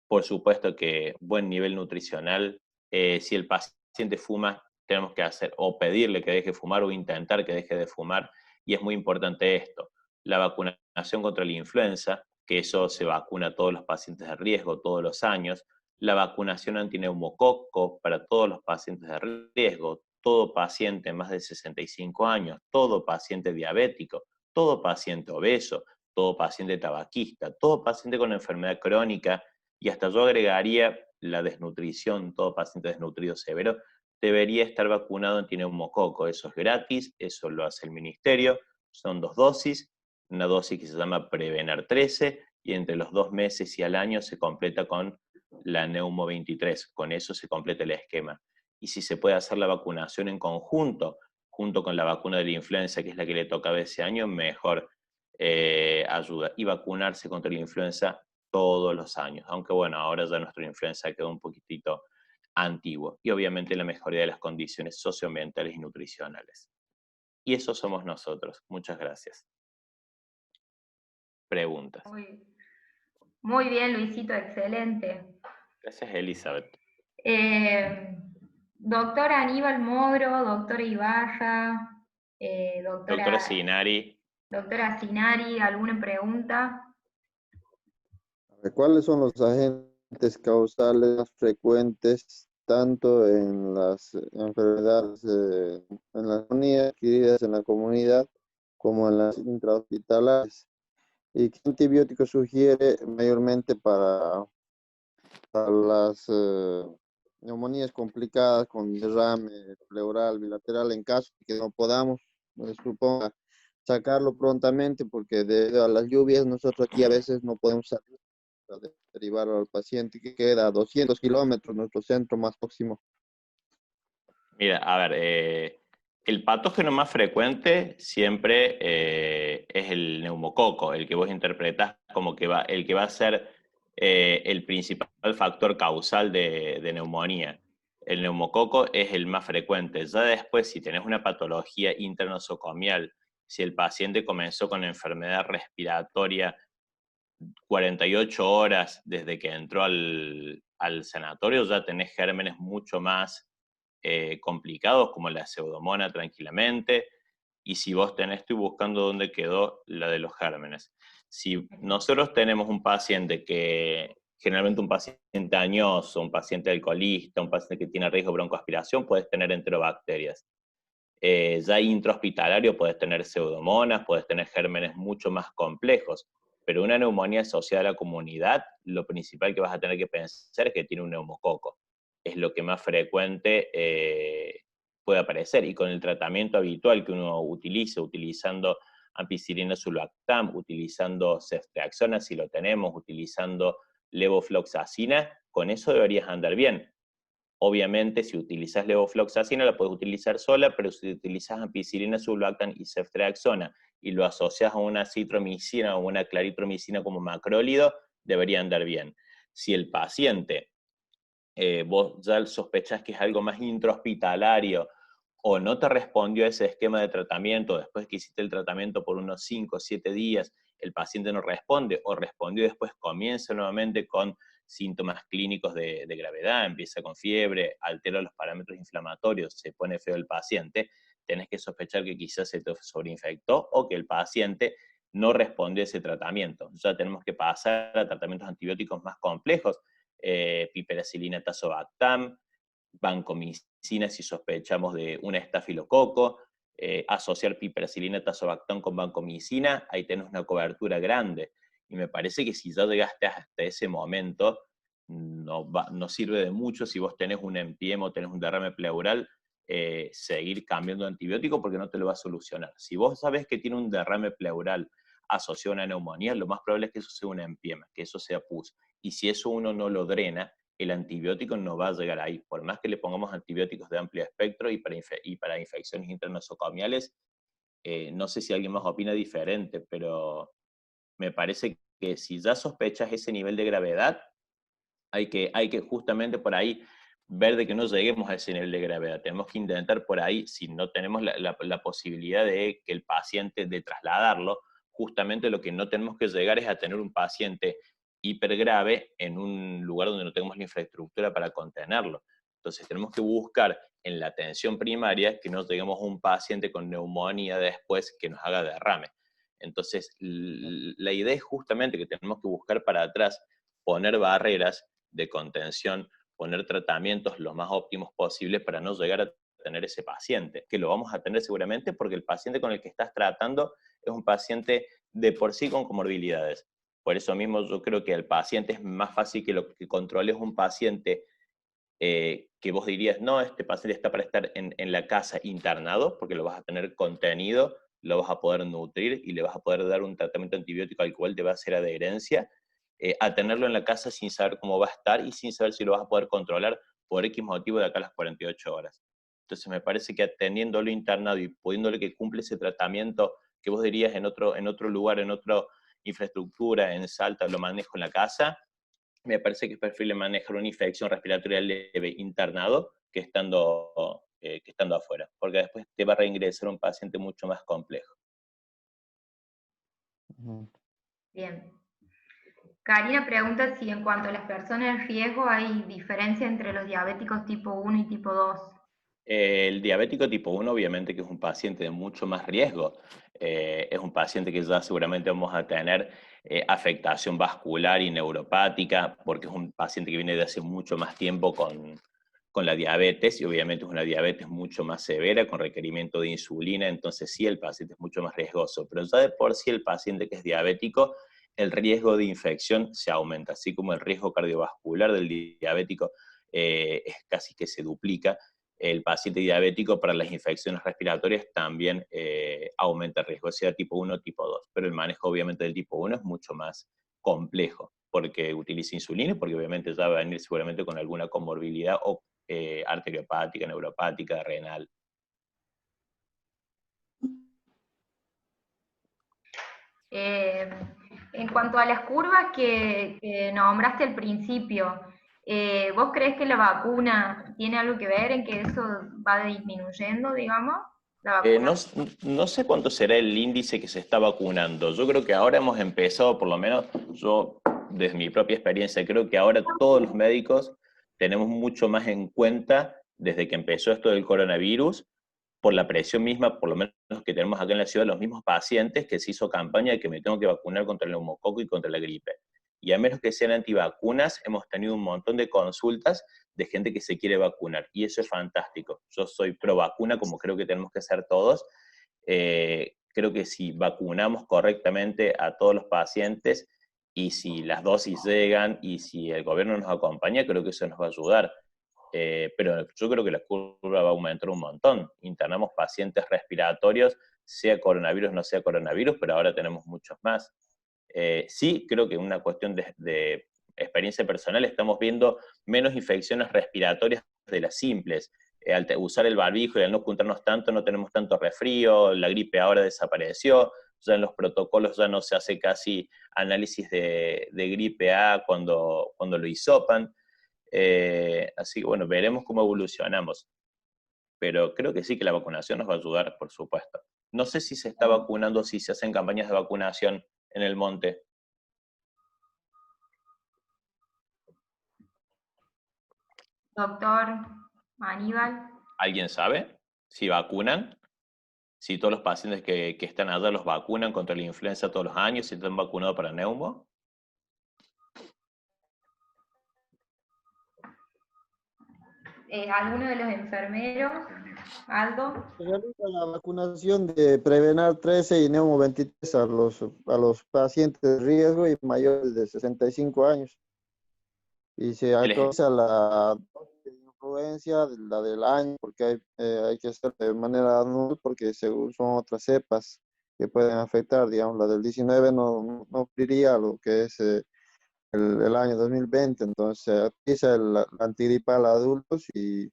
por supuesto que buen nivel nutricional. Si el paciente fuma, tenemos que hacer o pedirle que deje de fumar o intentar que deje de fumar, y es muy importante esto. La vacunación contra la influenza, que eso se vacuna a todos los pacientes de riesgo todos los años, la vacunación antineumococo para todos los pacientes de riesgo, todo paciente más de 65 años, todo paciente diabético, todo paciente obeso, todo paciente tabaquista, todo paciente con enfermedad crónica, y hasta yo agregaría la desnutrición, todo paciente desnutrido severo, debería estar vacunado antineumococo. Eso es gratis, eso lo hace el ministerio, son 2 dosis, una dosis que se llama Prevenar 13, y entre los 2 meses y al año se completa con la Neumo 23, con eso se completa el esquema. Y si se puede hacer la vacunación en conjunto, junto con la vacuna de la influenza, que es la que le tocaba ese año, mejor. Ayuda. Y vacunarse contra la influenza todos los años, aunque bueno, ahora ya nuestra influenza quedó un poquitito antiguo. Y obviamente la mejoría de las condiciones socioambientales y nutricionales. Y eso somos nosotros. Muchas gracias. Preguntas. Muy bien, Luisito, excelente. Gracias, Elizabeth. Doctor Aníbal Mogro, doctora Ibarra, Doctora Sinari. Doctora Sinari, ¿alguna pregunta? ¿Cuáles son los agentes causales más frecuentes tanto en las enfermedades, en las neumonías adquiridas en la comunidad como en las intrahospitalarias? ¿Y qué antibiótico sugiere mayormente para las neumonías complicadas con derrame pleural bilateral en caso de que no podamos, suponga, sacarlo prontamente porque debido a las lluvias nosotros aquí a veces no podemos salir para derivar al paciente que queda a 200 kilómetros, nuestro centro más próximo? Mira, a ver, el patógeno más frecuente siempre es el neumococo, el que vos interpretás como que el que va a ser el principal factor causal de neumonía. El neumococo es el más frecuente. Ya después, si tenés una patología internosocomial, si el paciente comenzó con enfermedad respiratoria 48 horas desde que entró al sanatorio, ya tenés gérmenes mucho más complicados, como la pseudomonas tranquilamente, y si vos tenés, estoy buscando dónde quedó la de los gérmenes. Si nosotros tenemos un paciente que generalmente un paciente añoso, un paciente alcoholista, un paciente que tiene riesgo de broncoaspiración, puedes tener enterobacterias. Ya intrahospitalario puedes tener pseudomonas, puedes tener gérmenes mucho más complejos, pero una neumonía asociada a la comunidad, lo principal que vas a tener que pensar es que tiene un neumococo. Es lo que más frecuente puede aparecer, y con el tratamiento habitual que uno utiliza, utilizando ampicilina sulbactam, utilizando ceftriaxona si lo tenemos, utilizando levofloxacina, con eso deberías andar bien. Obviamente, si utilizas levofloxacina, la puedes utilizar sola, pero si utilizas ampicilina sulbactam y ceftriaxona y lo asocias a una citromicina o una claritromicina como macrólido, debería andar bien. Si el paciente, vos ya sospechás que es algo más intrahospitalario, o no te respondió a ese esquema de tratamiento, después que hiciste el tratamiento por unos 5 o 7 días, el paciente no responde, o respondió y después comienza nuevamente con síntomas clínicos de gravedad, empieza con fiebre, altera los parámetros inflamatorios, se pone feo el paciente, tenés que sospechar que quizás se te sobreinfectó o que el paciente no respondió a ese tratamiento. Ya tenemos que pasar a tratamientos antibióticos más complejos, piperacilina tazobactam, vancomicina si sospechamos de un estafilococo, asociar piperacilina tazobactam con vancomicina, ahí tenés una cobertura grande. Y me parece que si ya llegaste hasta ese momento, no sirve de mucho si vos tenés un empiema o tenés un derrame pleural, seguir cambiando de antibiótico porque no te lo va a solucionar. Si vos sabés que tiene un derrame pleural asociado a una neumonía, lo más probable es que eso sea un empiema, que eso sea pus. Y si eso uno no lo drena, el antibiótico no va a llegar ahí. Por más que le pongamos antibióticos de amplio espectro y para infecciones internosocomiales, no sé si alguien más opina diferente, pero me parece que si ya sospechas ese nivel de gravedad, hay que justamente por ahí ver de que no lleguemos a ese nivel de gravedad. Tenemos que intentar por ahí, si no tenemos la posibilidad de que el paciente, de trasladarlo, justamente lo que no tenemos que llegar es a tener un paciente hipergrave en un lugar donde no tenemos la infraestructura para contenerlo. Entonces tenemos que buscar en la atención primaria que no lleguemos a un paciente con neumonía después que nos haga derrame. Entonces la idea es justamente que tenemos que buscar para atrás, poner barreras de contención, poner tratamientos lo más óptimos posibles para no llegar a tener ese paciente, que lo vamos a tener seguramente porque el paciente con el que estás tratando es un paciente de por sí con comorbilidades. Por eso mismo yo creo que al paciente es más fácil que lo que controles un paciente que vos dirías, no, este paciente está para estar en la casa internado, porque lo vas a tener contenido, lo vas a poder nutrir y le vas a poder dar un tratamiento antibiótico al cual te va a hacer adherencia, a tenerlo en la casa sin saber cómo va a estar y sin saber si lo vas a poder controlar por X motivo de acá a las 48 horas. Entonces me parece que atendiéndolo internado y pudiéndole que cumple ese tratamiento que vos dirías en otro lugar, en otra infraestructura, en Salta, lo manejo en la casa, me parece que es preferible manejar una infección respiratoria leve internado que estando afuera, porque después te va a reingresar un paciente mucho más complejo. Bien. Karina pregunta si en cuanto a las personas en riesgo hay diferencia entre los diabéticos tipo 1 y tipo 2. El diabético tipo 1 obviamente que es un paciente de mucho más riesgo, es un paciente que ya seguramente vamos a tener afectación vascular y neuropática, porque es un paciente que viene de hace mucho más tiempo con la diabetes, y obviamente es una diabetes mucho más severa, con requerimiento de insulina, entonces sí el paciente es mucho más riesgoso, pero ya de por sí el paciente que es diabético, el riesgo de infección se aumenta, así como el riesgo cardiovascular del diabético es casi que se duplica. El paciente diabético para las infecciones respiratorias también aumenta el riesgo, sea tipo 1 o tipo 2, pero el manejo obviamente del tipo 1 es mucho más complejo, porque utiliza insulina y porque obviamente ya va a venir seguramente con alguna comorbilidad o arteriopática, neuropática, renal. En cuanto a las curvas que nombraste al principio, ¿vos crees que la vacuna tiene algo que ver en que eso va disminuyendo, digamos? La vacuna. No sé cuánto será el índice que se está vacunando. Yo creo que ahora hemos empezado, por lo menos yo, desde mi propia experiencia, creo que ahora todos los médicos tenemos mucho más en cuenta, desde que empezó esto del coronavirus, por la presión misma, por lo menos que tenemos acá en la ciudad, los mismos pacientes, que se hizo campaña de que me tengo que vacunar contra el neumococo y contra la gripe. y a menos que sean antivacunas, hemos tenido un montón de consultas de gente que se quiere vacunar, y eso es fantástico. Yo soy pro vacuna, como creo que tenemos que ser todos. Creo que si vacunamos correctamente a todos los pacientes, y si las dosis llegan, y si el gobierno nos acompaña, creo que eso nos va a ayudar. Pero yo creo que la curva va a aumentar un montón. Internamos pacientes respiratorios, sea coronavirus, no sea coronavirus, pero ahora tenemos muchos más. Sí, creo que una cuestión de experiencia personal, estamos viendo menos infecciones respiratorias de las simples. Al usar el barbijo y al no juntarnos tanto, no tenemos tanto resfrío, la gripe ahora desapareció, ya en los protocolos ya no se hace casi análisis de gripe A cuando lo hisopan. Así que bueno, veremos cómo evolucionamos. Pero creo que sí, que la vacunación nos va a ayudar, por supuesto. No sé si se está vacunando, si se hacen campañas de vacunación en el monte. Doctor Aníbal. ¿Alguien sabe si vacunan? Si todos los pacientes que están allá los vacunan contra la influenza todos los años, si están vacunados para neumo. ¿Alguno de los enfermeros? ¿Aldo? Se realiza la vacunación de Prevenar 13 y Neumo 23 a los pacientes de riesgo y mayores de 65 años. Y se actualiza la dosis de influencia, la del año, porque hay que hacer de manera anual, porque según son otras cepas que pueden afectar, digamos, la del 19 no cumpliría lo que es el año 2020, entonces se utiliza la antigripal a adultos y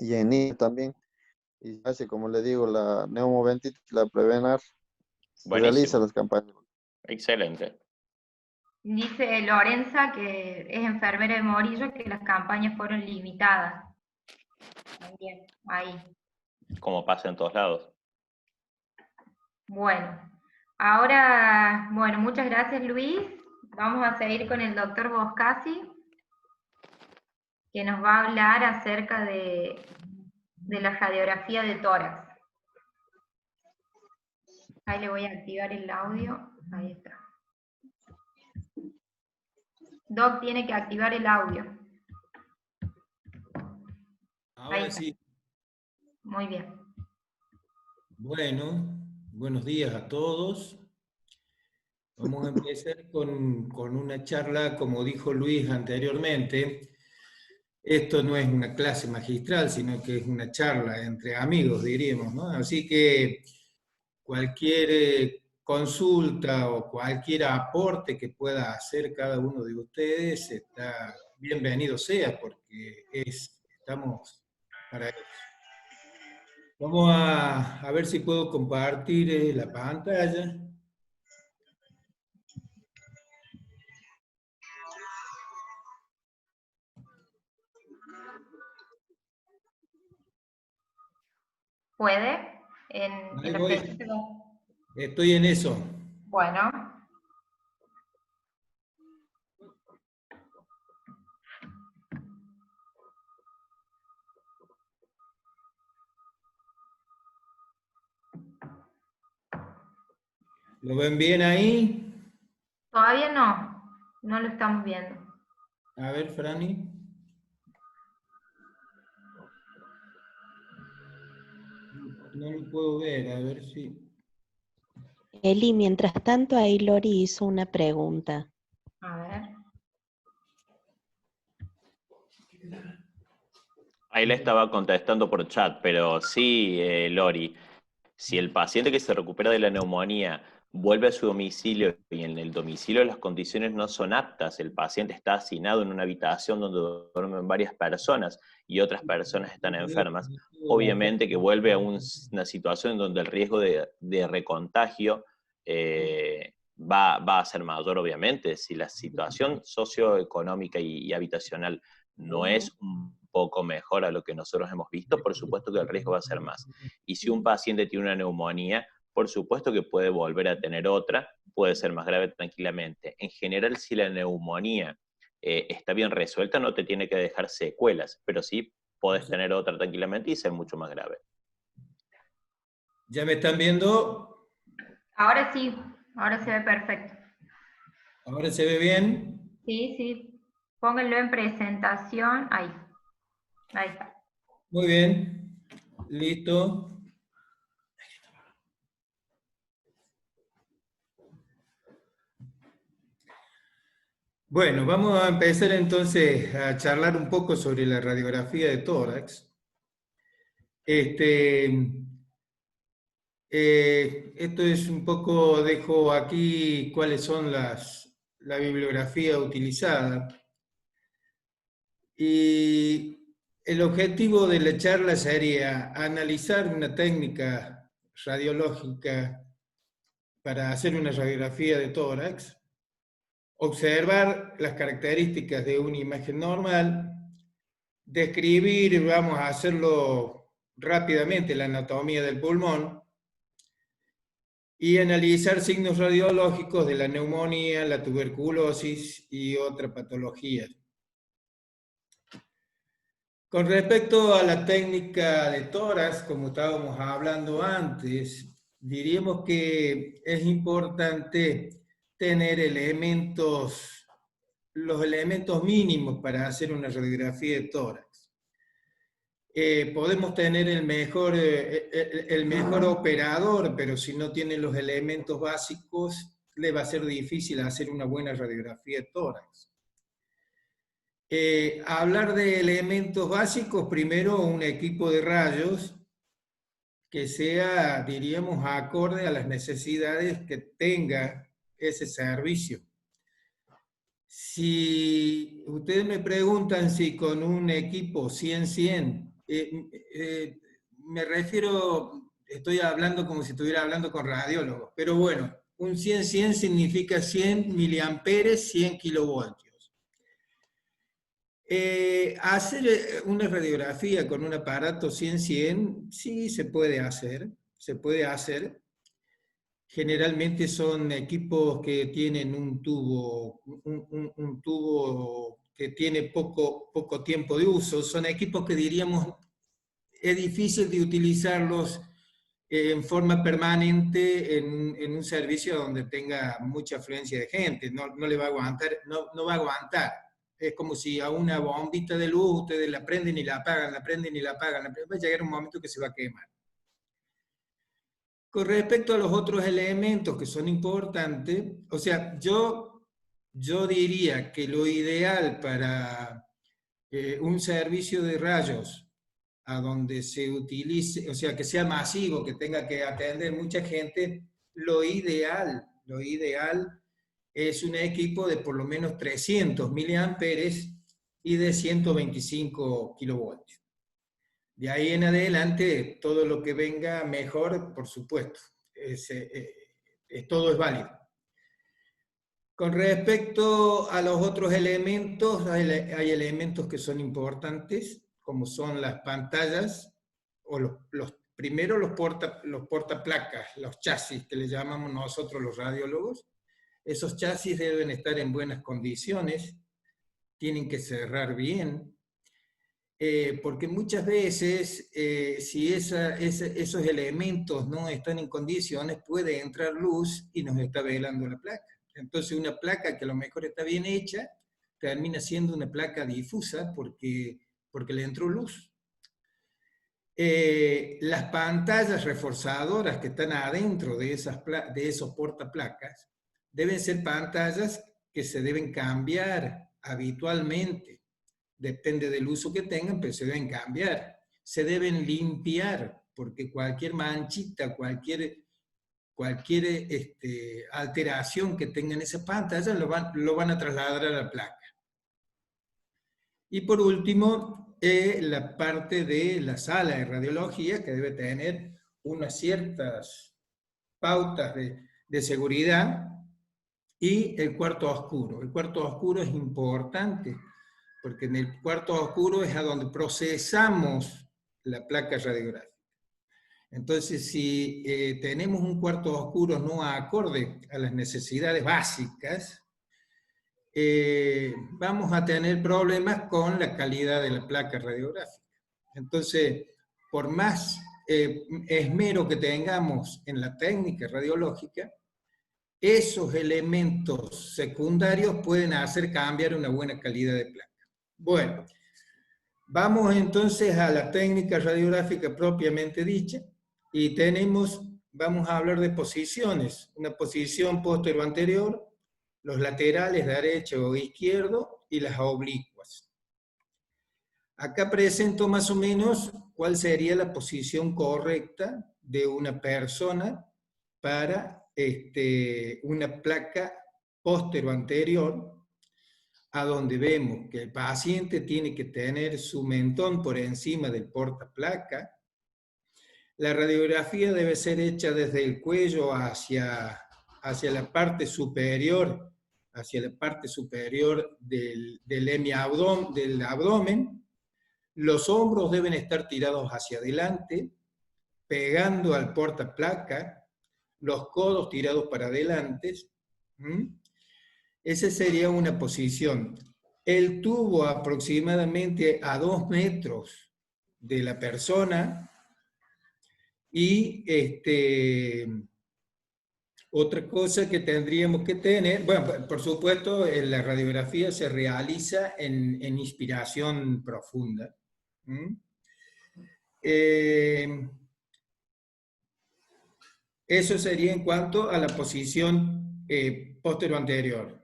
en niños también. Y hace, como le digo, la Neumo 23, la Prevenar, se realiza Buenísimo. las campañas. Excelente. Dice Lorenza, que es enfermera de Morillo, que las campañas fueron limitadas. También, ahí. Como pasa en todos lados. Bueno, ahora, bueno, muchas gracias Luis. Vamos a seguir con el doctor Boscasi, que nos va a hablar acerca de la radiografía de tórax. Ahí le voy a activar el audio. Ahí está. Doc tiene que activar el audio. Ahora sí. Muy bien. Bueno, buenos días a todos. Vamos a empezar con una charla, como dijo Luis anteriormente. Esto no es una clase magistral, sino que es una charla entre amigos, diríamos, ¿no? Así que cualquier consulta o cualquier aporte que pueda hacer cada uno de ustedes está bienvenido sea, porque estamos para eso. Vamos a ver si puedo compartir la pantalla. ¿Puede? Ahí voy. Estoy en eso. Bueno. ¿Lo ven bien ahí? Todavía no lo estamos viendo. A ver, Franny. No lo puedo ver, a ver si... Eli, mientras tanto, ahí Lori hizo una pregunta. A ver. Ahí le estaba contestando por chat, pero sí, Lori, si el paciente que se recupera de la neumonía vuelve a su domicilio y en el domicilio las condiciones no son aptas, el paciente está hacinado en una habitación donde duermen varias personas y otras personas están enfermas, obviamente que vuelve a una situación donde el riesgo de recontagio va a ser mayor, obviamente. Si la situación socioeconómica y habitacional no es un poco mejor a lo que nosotros hemos visto, por supuesto que el riesgo va a ser más. Y si un paciente tiene una neumonía, por supuesto que puede volver a tener otra, puede ser más grave tranquilamente. En general, si la neumonía está bien resuelta, no te tiene que dejar secuelas, pero sí podés tener otra tranquilamente y ser mucho más grave. ¿Ya me están viendo? Ahora sí, ahora se ve perfecto. ¿Ahora se ve bien? Sí, sí. Pónganlo en presentación. Ahí. Ahí está. Muy bien. Listo. Bueno, vamos a empezar entonces a charlar un poco sobre la radiografía de tórax. Esto es un poco, dejo aquí cuáles son la bibliografía utilizada. Y el objetivo de la charla sería analizar una técnica radiológica para hacer una radiografía de tórax, observar las características de una imagen normal, describir, vamos a hacerlo rápidamente, la anatomía del pulmón, y analizar signos radiológicos de la neumonía, la tuberculosis y otras patologías. Con respecto a la técnica de tórax, como estábamos hablando antes, diríamos que es importante tener los elementos mínimos para hacer una radiografía de tórax. Podemos tener el mejor operador, pero si no tiene los elementos básicos, le va a ser difícil hacer una buena radiografía de tórax. Hablar de elementos básicos, primero un equipo de rayos que sea, diríamos, acorde a las necesidades que tenga ese servicio. Si ustedes me preguntan si con un equipo 100-100, me refiero, estoy hablando como si estuviera hablando con radiólogos, pero bueno, un 100-100 significa 100 miliamperes, 100 kilovoltios. Hacer una radiografía con un aparato 100-100, sí se puede hacer, Generalmente son equipos que tienen un tubo que tiene poco tiempo de uso, son equipos que diríamos es difícil de utilizarlos en forma permanente en un servicio donde tenga mucha afluencia de gente, no le va a aguantar, no va a aguantar. Es como si a una bombita de luz ustedes la prenden y la apagan, va a llegar un momento que se va a quemar. Con respecto a los otros elementos que son importantes, o sea, yo diría que lo ideal para un servicio de rayos a donde se utilice, o sea, que sea masivo, que tenga que atender mucha gente, lo ideal es un equipo de por lo menos 300 miliamperes y de 125 kilovoltios. De ahí en adelante, todo lo que venga mejor, por supuesto, todo es válido. Con respecto a los otros elementos, hay elementos que son importantes, como son las pantallas, o primero los portaplacas, los chasis que le llamamos nosotros los radiólogos. Esos chasis deben estar en buenas condiciones, tienen que cerrar bien, porque muchas veces, si esos elementos no están en condiciones, puede entrar luz y nos está velando la placa. Entonces una placa que a lo mejor está bien hecha, termina siendo una placa difusa porque le entró luz. Las pantallas reforzadoras que están adentro de esos portaplacas deben ser pantallas que se deben cambiar habitualmente. Depende del uso que tengan, pero se deben cambiar. Se deben limpiar, porque cualquier manchita, cualquier alteración que tengan esas pantallas lo van a trasladar a la placa. Y por último, la parte de la sala de radiología, que debe tener unas ciertas pautas de seguridad, y el cuarto oscuro. El cuarto oscuro es importante, porque en el cuarto oscuro es a donde procesamos la placa radiográfica. Entonces, si tenemos un cuarto oscuro no acorde a las necesidades básicas, vamos a tener problemas con la calidad de la placa radiográfica. Entonces, por más esmero que tengamos en la técnica radiológica, esos elementos secundarios pueden hacer cambiar una buena calidad de placa. Bueno, vamos entonces a la técnica radiográfica propiamente dicha, y vamos a hablar de posiciones, una posición póstero anterior, los laterales derecho o izquierdo, y las oblicuas. Acá presento más o menos cuál sería la posición correcta de una persona para una placa póstero anterior, a donde vemos que el paciente tiene que tener su mentón por encima del portaplaca. La radiografía debe ser hecha desde el cuello hacia la parte superior, del abdomen. Los hombros deben estar tirados hacia adelante, pegando al portaplaca, los codos tirados para adelante. Esa sería una posición. El tubo aproximadamente a 2 metros de la persona, y otra cosa que tendríamos que tener, bueno, por supuesto, la radiografía se realiza en inspiración profunda. Eso sería en cuanto a la posición póstero anterior.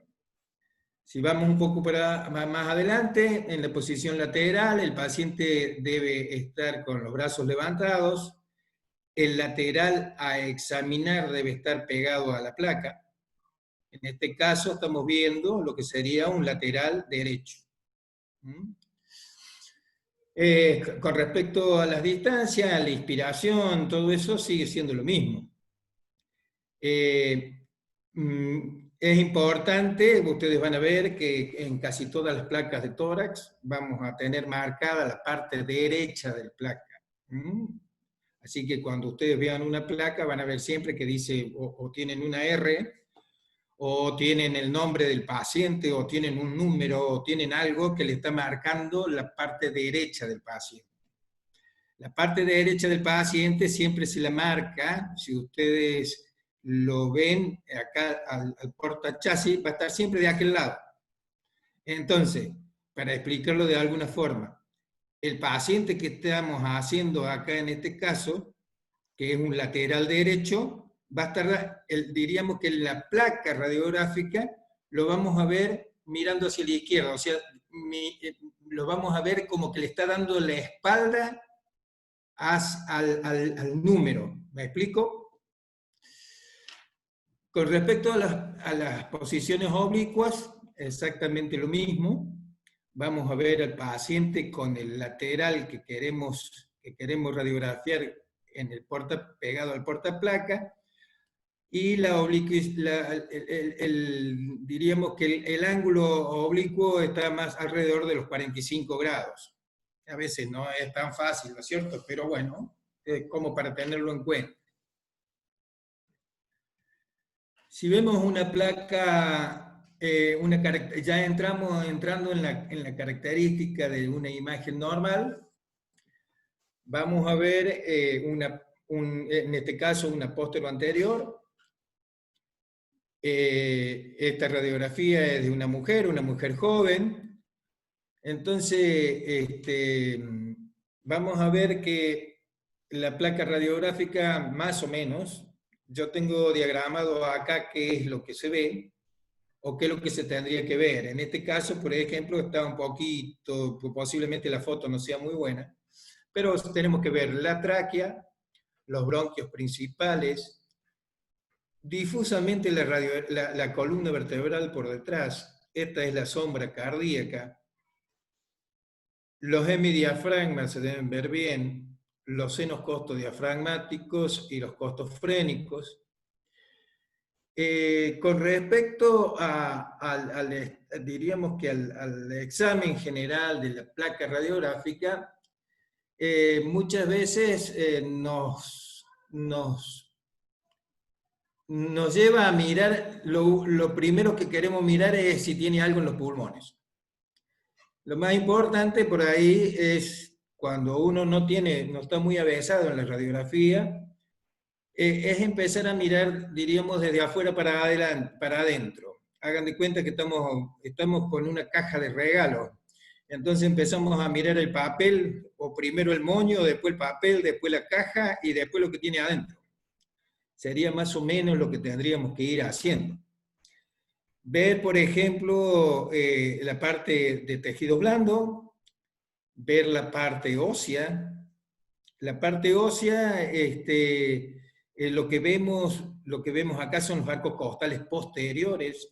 Si vamos un poco más adelante, en la posición lateral, el paciente debe estar con los brazos levantados, el lateral a examinar debe estar pegado a la placa. En este caso estamos viendo lo que sería un lateral derecho. Con respecto a las distancias, a la inspiración, todo eso sigue siendo lo mismo. Es importante, ustedes van a ver que en casi todas las placas de tórax vamos a tener marcada la parte derecha del placa. Así que cuando ustedes vean una placa van a ver siempre que dice o tienen una R, o tienen el nombre del paciente, o tienen un número, o tienen algo que le está marcando la parte derecha del paciente. La parte derecha del paciente siempre se la marca, si ustedes lo ven acá al portachasis, va a estar siempre de aquel lado. Entonces, para explicarlo de alguna forma, el paciente que estamos haciendo acá en este caso, que es un lateral derecho, va a estar, diríamos que la placa radiográfica lo vamos a ver mirando hacia la izquierda, o sea, lo vamos a ver como que le está dando la espalda al número. ¿Me explico? Con respecto a las posiciones oblicuas, exactamente lo mismo. Vamos a ver al paciente con el lateral que queremos radiografiar en el pegado al portaplaca, y diríamos que el ángulo oblicuo está más alrededor de los 45 grados. A veces no es tan fácil, ¿no es cierto? Pero bueno, como para tenerlo en cuenta. Si vemos una placa, ya entrando en la característica de una imagen normal, vamos a ver en este caso una póstero anterior. Esta radiografía es de una mujer joven. Entonces, vamos a ver que la placa radiográfica, más o menos, yo tengo diagramado acá qué es lo que se ve, o qué es lo que se tendría que ver. En este caso, por ejemplo, está un poquito, posiblemente la foto no sea muy buena, pero tenemos que ver la tráquea, los bronquios principales, difusamente la columna vertebral por detrás. Esta es la sombra cardíaca. Los hemidiafragmas se deben ver bien, los senos costodiafragmáticos y los costos frénicos. Con respecto diríamos que al examen general de la placa radiográfica, muchas veces nos lleva a mirar, lo primero que queremos mirar es si tiene algo en los pulmones. Lo más importante por ahí es cuando uno no está muy avanzado en la radiografía, es empezar a mirar, diríamos, desde afuera para adentro. Hagan de cuenta que estamos con una caja de regalos. Entonces empezamos a mirar el papel, o primero el moño, después el papel, después la caja y después lo que tiene adentro. Sería más o menos lo que tendríamos que ir haciendo. Ver, por ejemplo, la parte de tejido blando, ver la parte ósea. La parte ósea, lo que vemos acá son los arcos costales posteriores.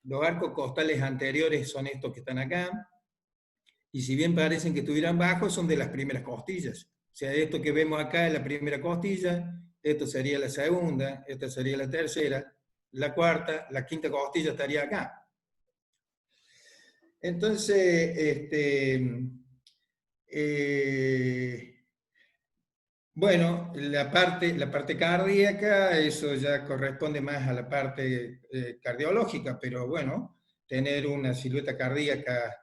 Los arcos costales anteriores son estos que están acá. Y si bien parecen que estuvieran bajos, son de las primeras costillas. O sea, esto que vemos acá es la primera costilla, esto sería la segunda, esta sería la tercera, la cuarta, la quinta costilla estaría acá. Entonces, bueno, la parte cardíaca, eso ya corresponde más a la parte cardiológica, pero bueno, tener una silueta cardíaca,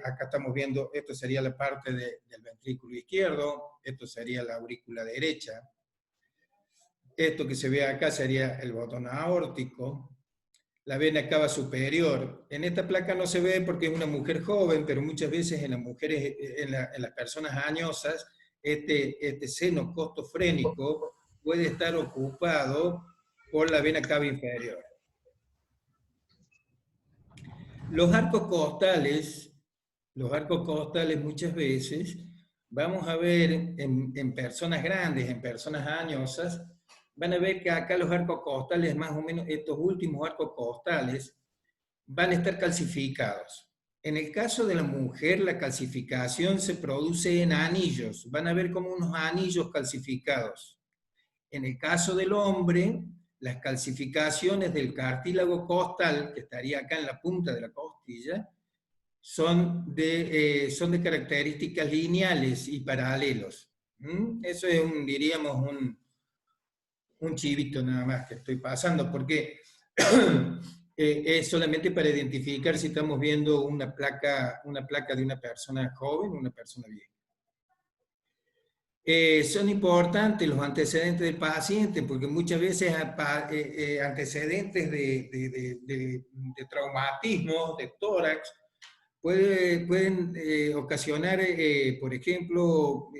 acá estamos viendo, esto sería la parte del ventrículo izquierdo, esto sería la aurícula derecha, esto que se ve acá sería el botón aórtico, la vena cava superior. En esta placa no se ve porque es una mujer joven, pero muchas veces en las mujeres, en las personas añosas, este seno costofrénico puede estar ocupado por la vena cava inferior. Los arcos costales muchas veces, vamos a ver en personas grandes, en personas añosas, van a ver que acá los arcos costales, más o menos estos últimos arcos costales, van a estar calcificados. En el caso de la mujer, la calcificación se produce en anillos. Van a ver como unos anillos calcificados. En el caso del hombre, las calcificaciones del cartílago costal, que estaría acá en la punta de la costilla, son de características lineales y paralelos. Eso es, diríamos, un chivito nada más que estoy pasando, porque es solamente para identificar si estamos viendo una placa de una persona joven o una persona vieja. Son importantes los antecedentes del paciente, porque muchas veces antecedentes de traumatismo, de tórax, pueden ocasionar, por ejemplo,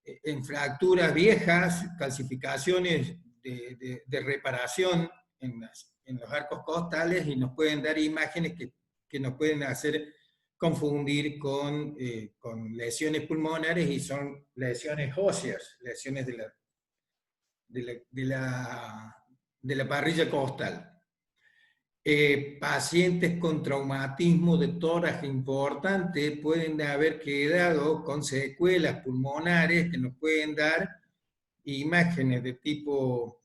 en fracturas viejas, calcificaciones de reparación en los arcos costales, y nos pueden dar imágenes que nos pueden hacer confundir con lesiones pulmonares, y son lesiones óseas, lesiones de la parrilla costal. Pacientes con traumatismo de tórax importante pueden haber quedado con secuelas pulmonares que nos pueden dar imágenes de tipo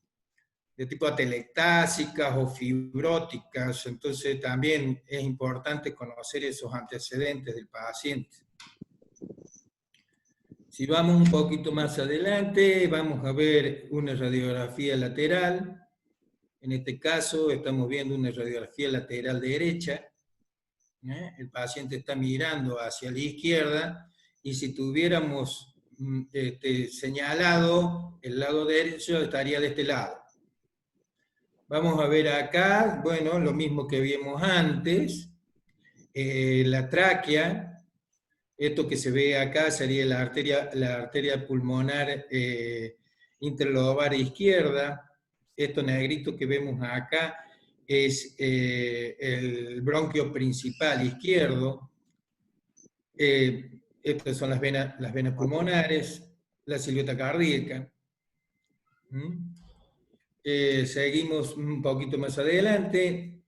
atelectásicas o fibróticas. Entonces también es importante conocer esos antecedentes del paciente. Si vamos un poquito más adelante, vamos a ver una radiografía lateral. En este caso estamos viendo una radiografía lateral derecha. El paciente está mirando hacia la izquierda, y si tuviéramos señalado el lado derecho, estaría de este lado. Vamos a ver acá, bueno, lo mismo que vimos antes, la tráquea. Esto que se ve acá sería la arteria pulmonar interlobar izquierda. Esto negrito que vemos acá es el bronquio principal izquierdo. Estas son las venas pulmonares, la silueta cardíaca. Seguimos un poquito más adelante.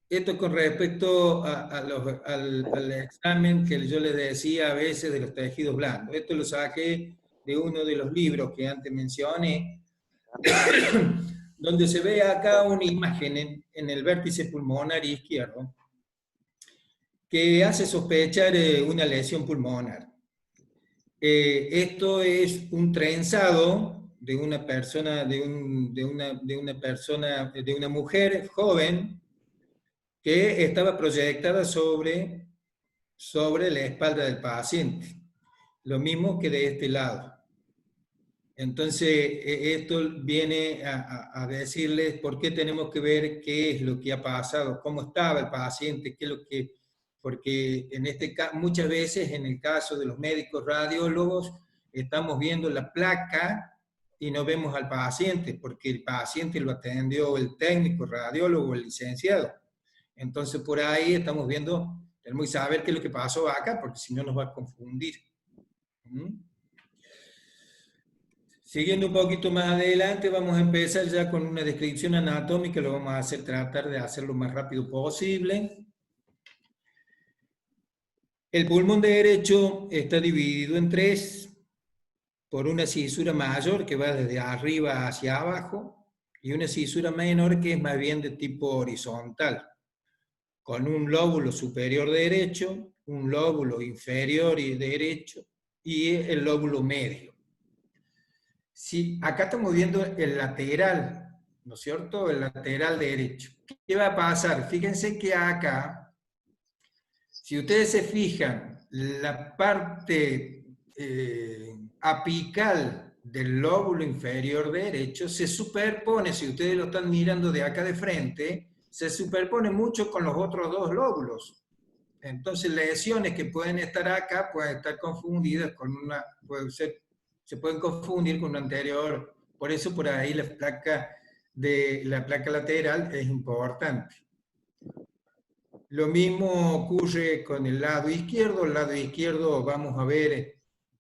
Esto con respecto al examen que yo les decía a veces de los tejidos blandos. Esto lo saqué de uno de los libros que antes mencioné, donde se ve acá una imagen en el vértice pulmonar izquierdo que hace sospechar una lesión pulmonar. Esto es un trenzado de una persona, de una mujer joven que estaba proyectada sobre la espalda del paciente. Lo mismo que de este lado. Entonces, esto viene a decirles por qué tenemos que ver qué es lo que ha pasado, cómo estaba el paciente, qué es lo que... Porque en este caso, muchas veces en el caso de los médicos radiólogos, estamos viendo la placa y no vemos al paciente, porque el paciente lo atendió el técnico, radiólogo, el licenciado. Entonces, por ahí estamos viendo, tenemos que saber qué es lo que pasó acá, porque si no nos va a confundir. Siguiendo un poquito más adelante, vamos a empezar ya con una descripción anatómica, lo vamos a hacer, tratar de hacerlo lo más rápido posible. El pulmón derecho está dividido en tres, por una cisura mayor que va desde arriba hacia abajo, y una cisura menor que es más bien de tipo horizontal, con un lóbulo superior derecho, un lóbulo inferior y derecho, y el lóbulo medio. Sí, acá estamos viendo el lateral, ¿no es cierto? El lateral derecho. ¿Qué va a pasar? Fíjense que acá, si ustedes se fijan, la parte apical del lóbulo inferior derecho se superpone, si ustedes lo están mirando de acá de frente, se superpone mucho con los otros dos lóbulos. Entonces, lesiones que pueden estar acá pueden estar confundidas con una, se pueden confundir con una anterior. Por eso, por ahí la placa lateral es importante. Lo mismo ocurre con el lado izquierdo. El lado izquierdo vamos a ver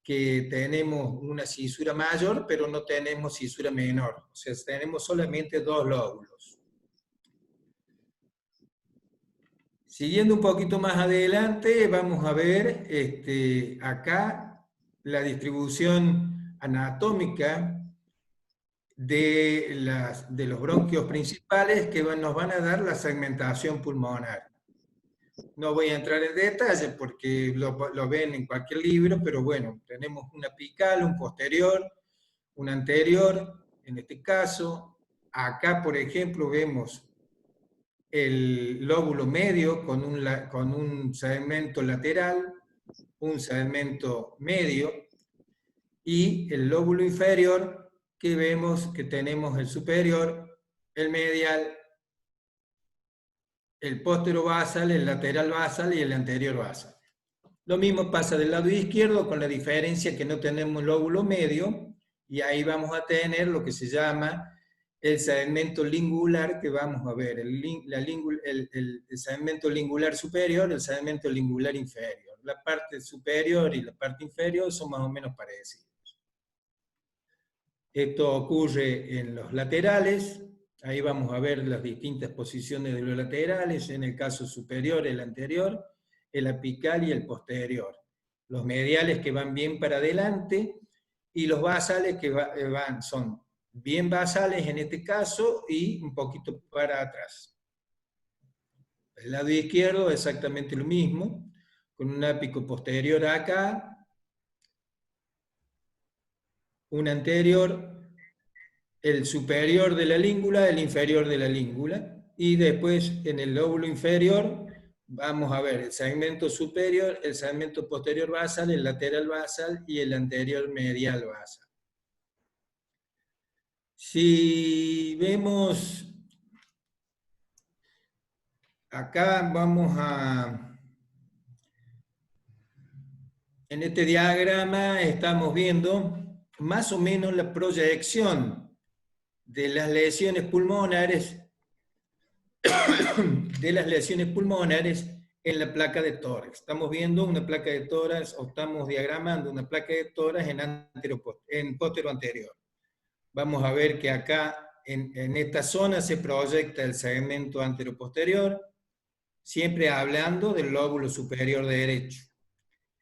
que tenemos una cisura mayor, pero no tenemos cisura menor. O sea, tenemos solamente dos lóbulos. Siguiendo un poquito más adelante, vamos a ver acá la distribución anatómica de los bronquios principales que nos van a dar la segmentación pulmonar. No voy a entrar en detalle porque lo ven en cualquier libro, pero bueno, tenemos un apical, un posterior, un anterior, en este caso. Acá, por ejemplo, vemos el lóbulo medio con un segmento lateral, un segmento medio, y el lóbulo inferior, que vemos que tenemos el superior, el medial, el posterobasal, el lateral basal y el anterior basal. Lo mismo pasa del lado izquierdo, con la diferencia que no tenemos lóbulo medio, y ahí vamos a tener lo que se llama el segmento lingular, que vamos a ver, el segmento lingular superior, el segmento lingular inferior. La parte superior y la parte inferior son más o menos parecidos. Esto ocurre en los laterales, ahí vamos a ver las distintas posiciones de los laterales, en el caso superior, el anterior, el apical y el posterior. Los mediales que van bien para adelante, y los basales que son bien basales en este caso, y un poquito para atrás. El lado izquierdo exactamente lo mismo, con un ápico posterior acá, un anterior, el superior de la língula, el inferior de la língula, y después en el lóbulo inferior vamos a ver el segmento superior, el segmento posterior basal, el lateral basal y el anterior medial basal. Si vemos, acá vamos a, en este diagrama estamos viendo más o menos la proyección de las lesiones pulmonares, en la placa de tórax. Estamos viendo una placa de tórax, o estamos diagramando una placa de tórax en póstero anterior. Vamos a ver que acá, en esta zona, se proyecta el segmento anteroposterior, siempre hablando del lóbulo superior derecho.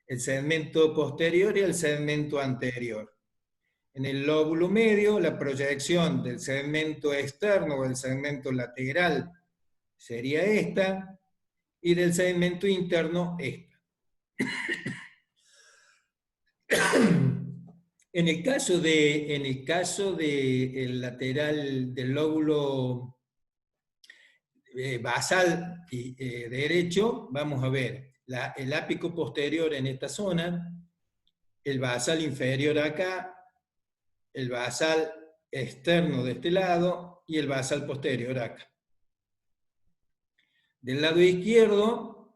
El segmento posterior y el segmento anterior. En el lóbulo medio, la proyección del segmento externo o el segmento lateral sería esta, y del segmento interno esta. En el caso del lateral del lóbulo basal y derecho, vamos a ver el ápico posterior en esta zona, el basal inferior acá, el basal externo de este lado y el basal posterior acá. Del lado izquierdo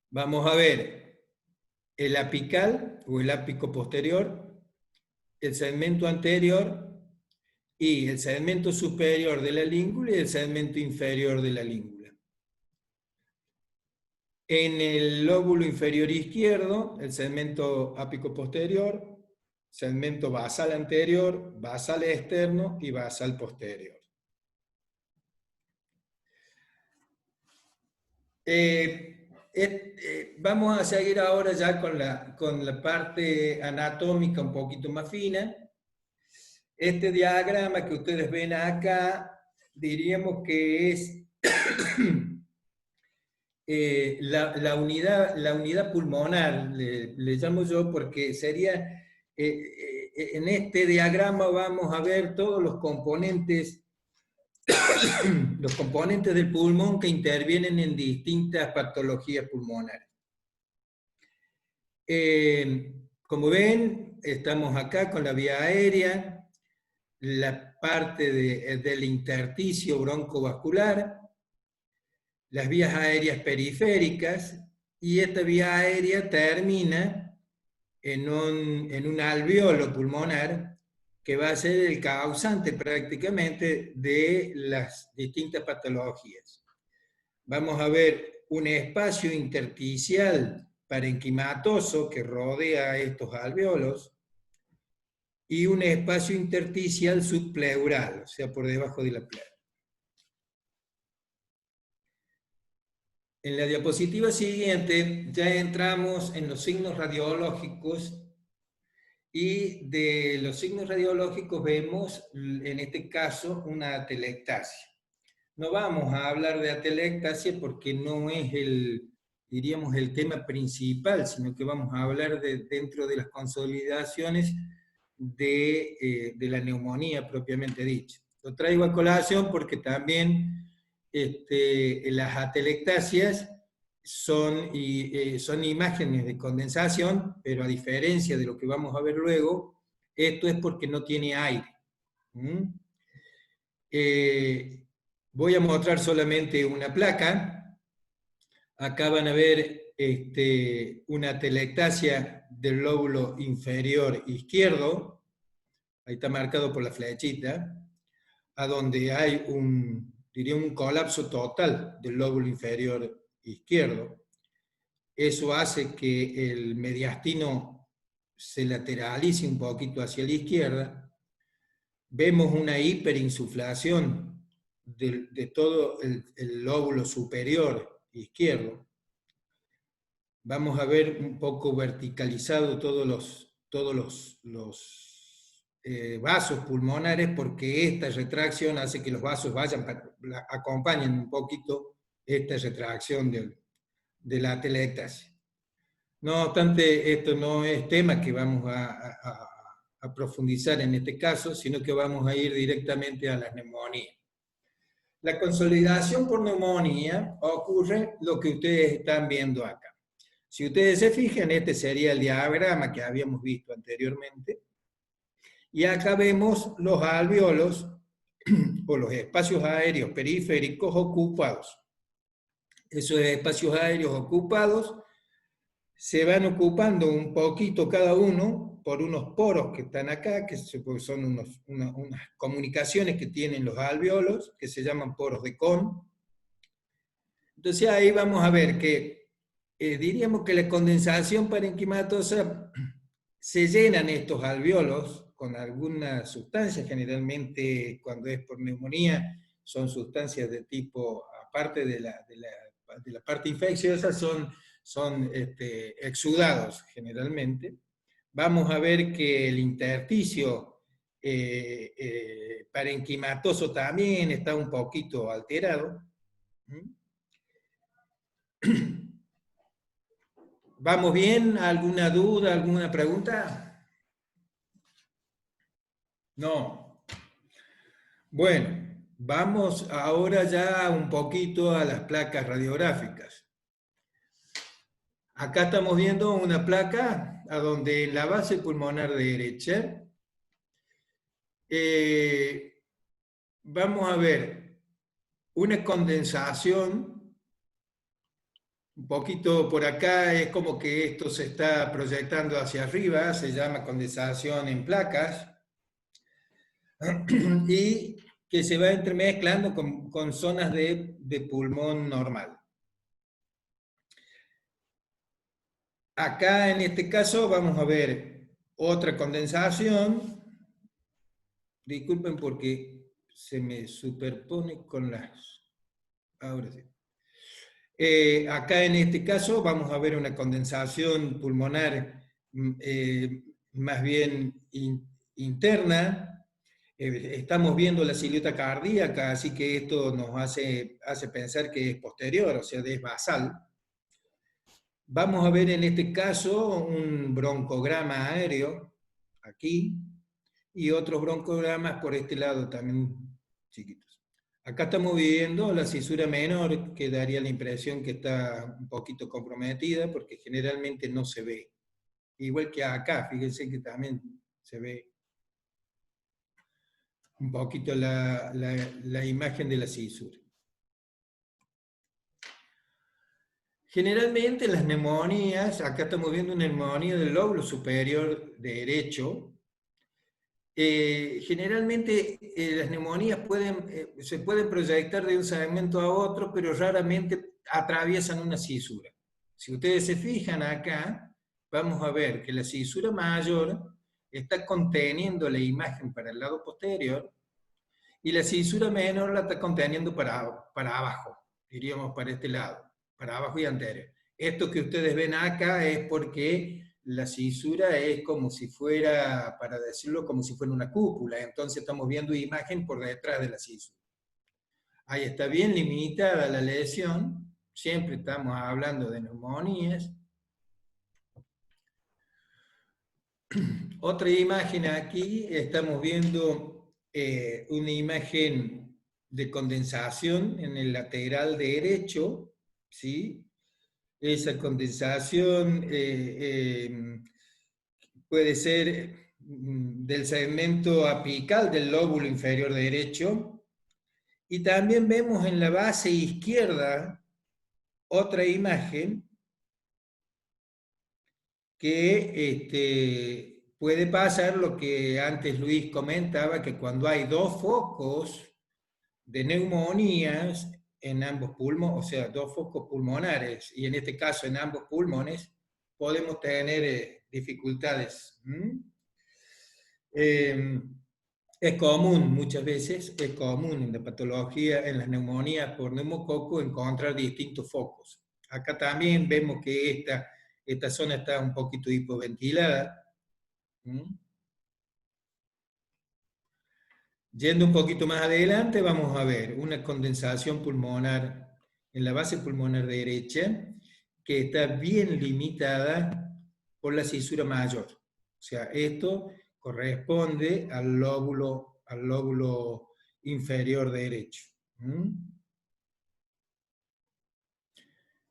vamos a ver el apical o el ápico posterior, el segmento anterior y el segmento superior de la língula y el segmento inferior de la língula. En el lóbulo inferior izquierdo, el segmento ápico posterior, segmento basal anterior, basal externo y basal posterior. Vamos a seguir ahora ya con la parte anatómica un poquito más fina. Este diagrama que ustedes ven acá, diríamos que es la unidad pulmonar, le llamo yo, porque sería, en este diagrama vamos a ver todos los componentes del pulmón que intervienen en distintas patologías pulmonares. Como ven, estamos acá con la vía aérea, la parte del intersticio broncovascular, las vías aéreas periféricas, y esta vía aérea termina en un alveolo pulmonar que va a ser el causante prácticamente de las distintas patologías. Vamos a ver un espacio intersticial parenquimatoso que rodea estos alveolos y un espacio intersticial subpleural, o sea, por debajo de la pleura. En la diapositiva siguiente ya entramos en los signos radiológicos, y de los signos radiológicos vemos, en este caso, una atelectasia. No vamos a hablar de atelectasia porque no es diríamos, el tema principal, sino que vamos a hablar dentro de las consolidaciones de la neumonía propiamente dicha. Lo traigo a colación porque también las atelectasias son imágenes de condensación, pero a diferencia de lo que vamos a ver luego, esto es porque no tiene aire. Voy a mostrar solamente una placa. Acá van a ver una atelectasia del lóbulo inferior izquierdo, ahí está marcado por la flechita, a donde hay diría un colapso total del lóbulo inferior izquierdo. Eso hace que el mediastino se lateralice un poquito hacia la izquierda. Vemos una hiperinsuflación de todo el lóbulo superior izquierdo. Vamos a ver un poco verticalizado todos los vasos pulmonares, porque esta retracción hace que los vasos acompañen un poquito esta retracción de la atelectasia. No obstante, esto no es tema que vamos a profundizar en este caso, sino que vamos a ir directamente a las neumonías. La consolidación por neumonía ocurre lo que ustedes están viendo acá. Si ustedes se fijan, este sería el diagrama que habíamos visto anteriormente. Y acá vemos los alveolos o los espacios aéreos periféricos ocupados. Esos espacios aéreos ocupados se van ocupando un poquito cada uno por unos poros que están acá, que son unas comunicaciones que tienen los alveolos, que se llaman poros de Kohn. Entonces ahí vamos a ver que diríamos que la condensación parenquimatosa se llenan estos alveolos con alguna sustancia, generalmente cuando es por neumonía son sustancias de tipo, aparte de la parte infecciosa, son exudados generalmente. Vamos a ver que el intersticio parenquimatoso también está un poquito alterado. ¿Vamos bien? ¿Alguna duda, alguna pregunta? No. Bueno, vamos ahora ya un poquito a las placas radiográficas. Acá estamos viendo una placa a donde en la base pulmonar derecha vamos a ver una condensación, un poquito por acá, es como que esto se está proyectando hacia arriba, se llama condensación en placas, y que se va entremezclando con zonas de pulmón normal. Acá en este caso vamos a ver otra condensación. Disculpen porque se me superpone con las... Ahora sí. Acá en este caso vamos a ver una condensación pulmonar más bien interna. Estamos viendo la silueta cardíaca, así que esto nos hace pensar que es posterior, o sea, es basal. Vamos a ver en este caso un broncograma aéreo, aquí, y otros broncogramas por este lado también chiquitos. Acá estamos viendo la cisura menor, que daría la impresión que está un poquito comprometida, porque generalmente no se ve. Igual que acá, fíjense que también se ve un poquito la imagen de la cisura. Generalmente las neumonías, acá estamos viendo una neumonía del lóbulo superior derecho. Generalmente las neumonías se pueden proyectar de un segmento a otro, pero raramente atraviesan una cisura. Si ustedes se fijan acá, vamos a ver que la cisura mayor está conteniendo la imagen para el lado posterior, y la cisura menor la está conteniendo para abajo, diríamos para este lado, para abajo y anterior. Esto que ustedes ven acá es porque la cisura es como si fuera, para decirlo, como si fuera una cúpula, entonces estamos viendo imagen por detrás de la cisura. Ahí está bien limitada la lesión, siempre estamos hablando de neumonías. Otra imagen aquí, estamos viendo una imagen de condensación en el lateral derecho, ¿sí? Esa condensación puede ser del segmento apical del lóbulo inferior derecho, y también vemos en la base izquierda otra imagen que puede pasar lo que antes Luis comentaba, que cuando hay dos focos de neumonías en ambos pulmones, o sea, dos focos pulmonares, y en este caso en ambos pulmones, podemos tener dificultades. Es común, muchas veces, es común en la patología, en las neumonías por neumococo, encontrar distintos focos. Acá también vemos que esta zona está un poquito hipoventilada. Yendo un poquito más adelante, vamos a ver una condensación pulmonar en la base pulmonar derecha, que está bien limitada por la cisura mayor. O sea, esto corresponde al lóbulo inferior derecho.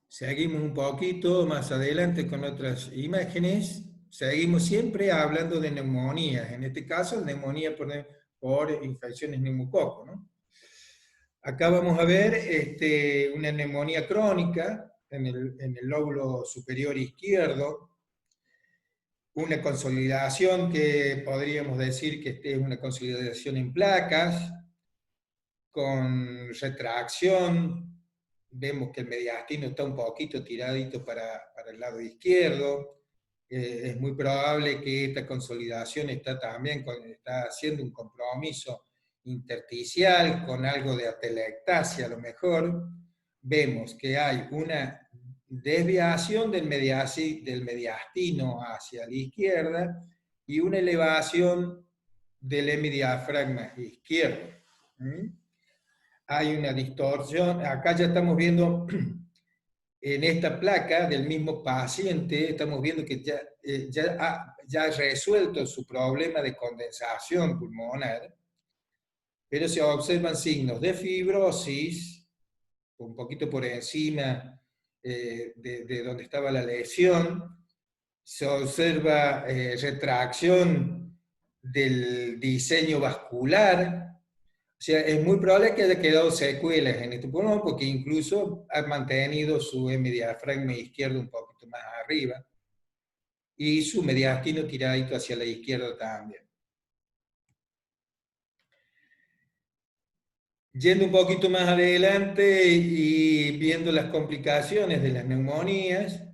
Seguimos un poquito más adelante con otras imágenes. Seguimos siempre hablando de neumonías. En este caso, neumonía por infecciones neumococo, ¿no? Acá vamos a ver una neumonía crónica en el lóbulo superior izquierdo, una consolidación que podríamos decir que es una consolidación en placas, con retracción. Vemos que el mediastino está un poquito tiradito para el lado izquierdo. Es muy probable que esta consolidación está haciendo un compromiso intersticial con algo de atelectasia a lo mejor. Vemos que hay una desviación del mediastino hacia la izquierda y una elevación del hemidiafragma izquierdo. Hay una distorsión. Acá ya estamos viendo en esta placa del mismo paciente, estamos viendo que ya ha resuelto su problema de condensación pulmonar, pero se observan signos de fibrosis, un poquito por encima de donde estaba la lesión, se observa retracción del diseño vascular. O sea, es muy probable que haya quedado secuelas en este pulmón, porque incluso ha mantenido su hemidiafragma izquierdo un poquito más arriba, y su mediastino tiradito hacia la izquierda también. Yendo un poquito más adelante y viendo las complicaciones de las neumonías,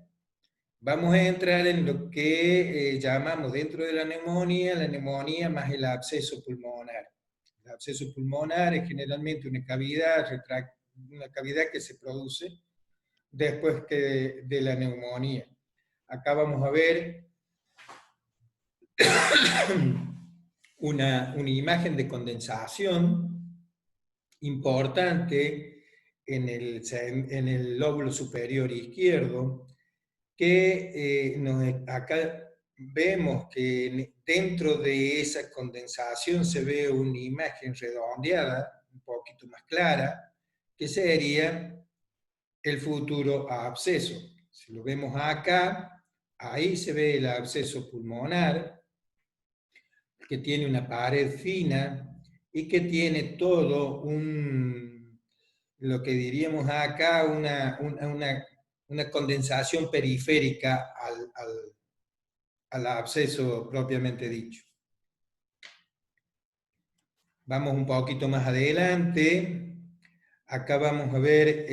vamos a entrar en lo que llamamos dentro de la neumonía más el absceso pulmonar. El absceso pulmonar es generalmente una cavidad que se produce después de la neumonía. Acá vamos a ver una imagen de condensación importante en el lóbulo superior izquierdo, que acá vemos que dentro de esa condensación se ve una imagen redondeada, un poquito más clara, que sería el futuro absceso. Si lo vemos acá, ahí se ve el absceso pulmonar, que tiene una pared fina y que tiene todo lo que diríamos acá, una condensación periférica al absceso propiamente dicho. Vamos un poquito más adelante. Acá vamos a ver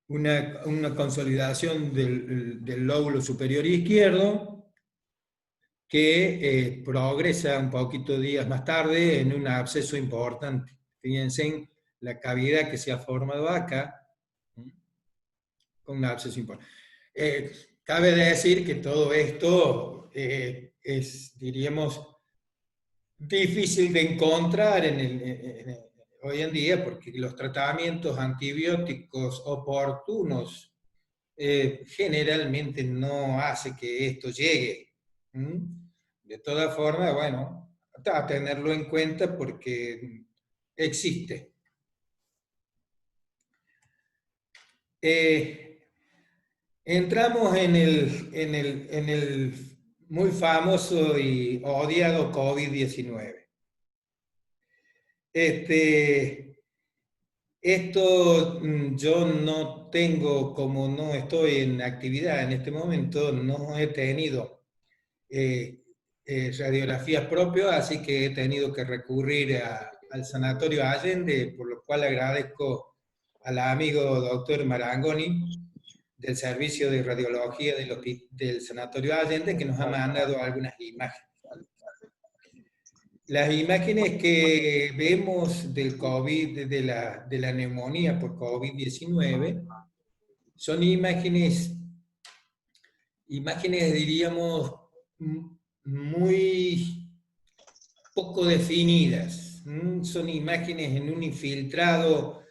una consolidación del lóbulo superior izquierdo que progresa un poquito días más tarde en un absceso importante. Fíjense en la cavidad que se ha formado acá, con un absceso importante. Cabe decir que todo esto es, diríamos, difícil de encontrar hoy en día, porque los tratamientos antibióticos oportunos generalmente no hace que esto llegue. De todas formas, bueno, a tenerlo en cuenta porque existe. Entramos en el muy famoso y odiado COVID-19. Esto yo no tengo, como no estoy en actividad en este momento, no he tenido radiografías propias, así que he tenido que recurrir al Sanatorio Allende, por lo cual agradezco al amigo doctor Marangoni del Servicio de Radiología del Sanatorio Allende, que nos ha mandado algunas imágenes. Las imágenes que vemos del COVID, de la neumonía por COVID-19, son imágenes, diríamos, muy poco definidas. Son imágenes en un infiltrado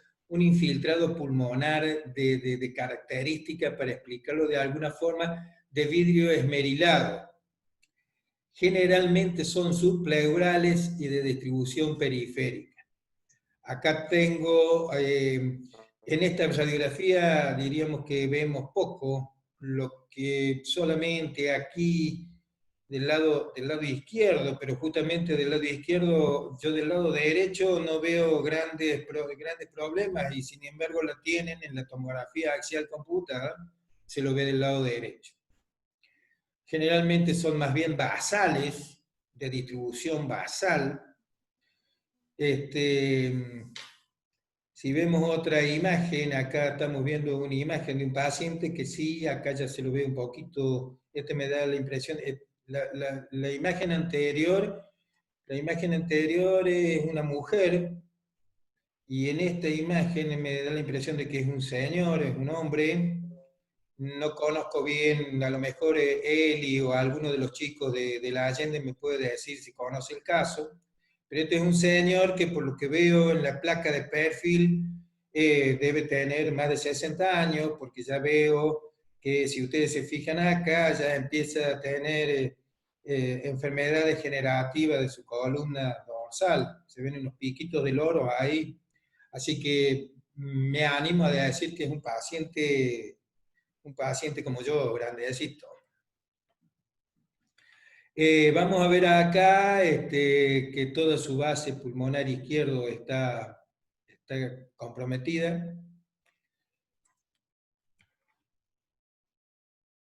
pulmonar de características, para explicarlo de alguna forma, de vidrio esmerilado. Generalmente son subpleurales y de distribución periférica. Acá tengo, en esta radiografía diríamos que vemos poco, lo que solamente aquí del lado izquierdo, pero justamente del lado izquierdo, yo del lado derecho no veo grandes problemas, y sin embargo la tienen en la tomografía axial computada, se lo ve del lado derecho. Generalmente son más bien basales, de distribución basal. Si vemos otra imagen, acá estamos viendo una imagen de un paciente que sí, acá ya se lo ve un poquito, me da la impresión, la imagen anterior es una mujer, y en esta imagen me da la impresión de que es un señor, es un hombre. No conozco bien, a lo mejor Eli o alguno de los chicos de la Allende me puede decir si conoce el caso, pero este es un señor que, por lo que veo en la placa de perfil, debe tener más de 60 años, porque ya veo que, si ustedes se fijan acá, ya empieza a tener enfermedad degenerativa de su columna dorsal. Se ven unos piquitos de loros ahí, así que me animo a decir que es un paciente como yo, grandecito. Vamos a ver acá que toda su base pulmonar izquierdo está comprometida.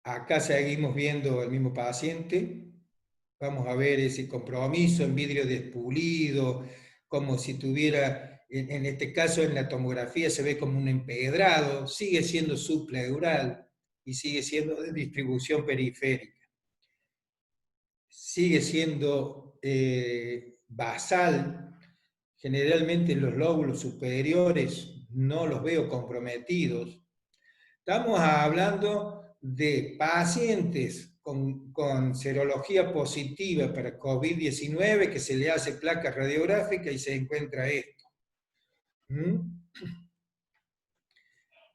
Acá seguimos viendo el mismo paciente. Vamos a ver ese compromiso en vidrio despulido, como si tuviera, en este caso en la tomografía se ve como un empedrado, sigue siendo subpleural y sigue siendo de distribución periférica. Sigue siendo basal, generalmente los lóbulos superiores no los veo comprometidos. Estamos hablando de pacientes con serología positiva para COVID-19 que se le hace placa radiográfica y se encuentra esto.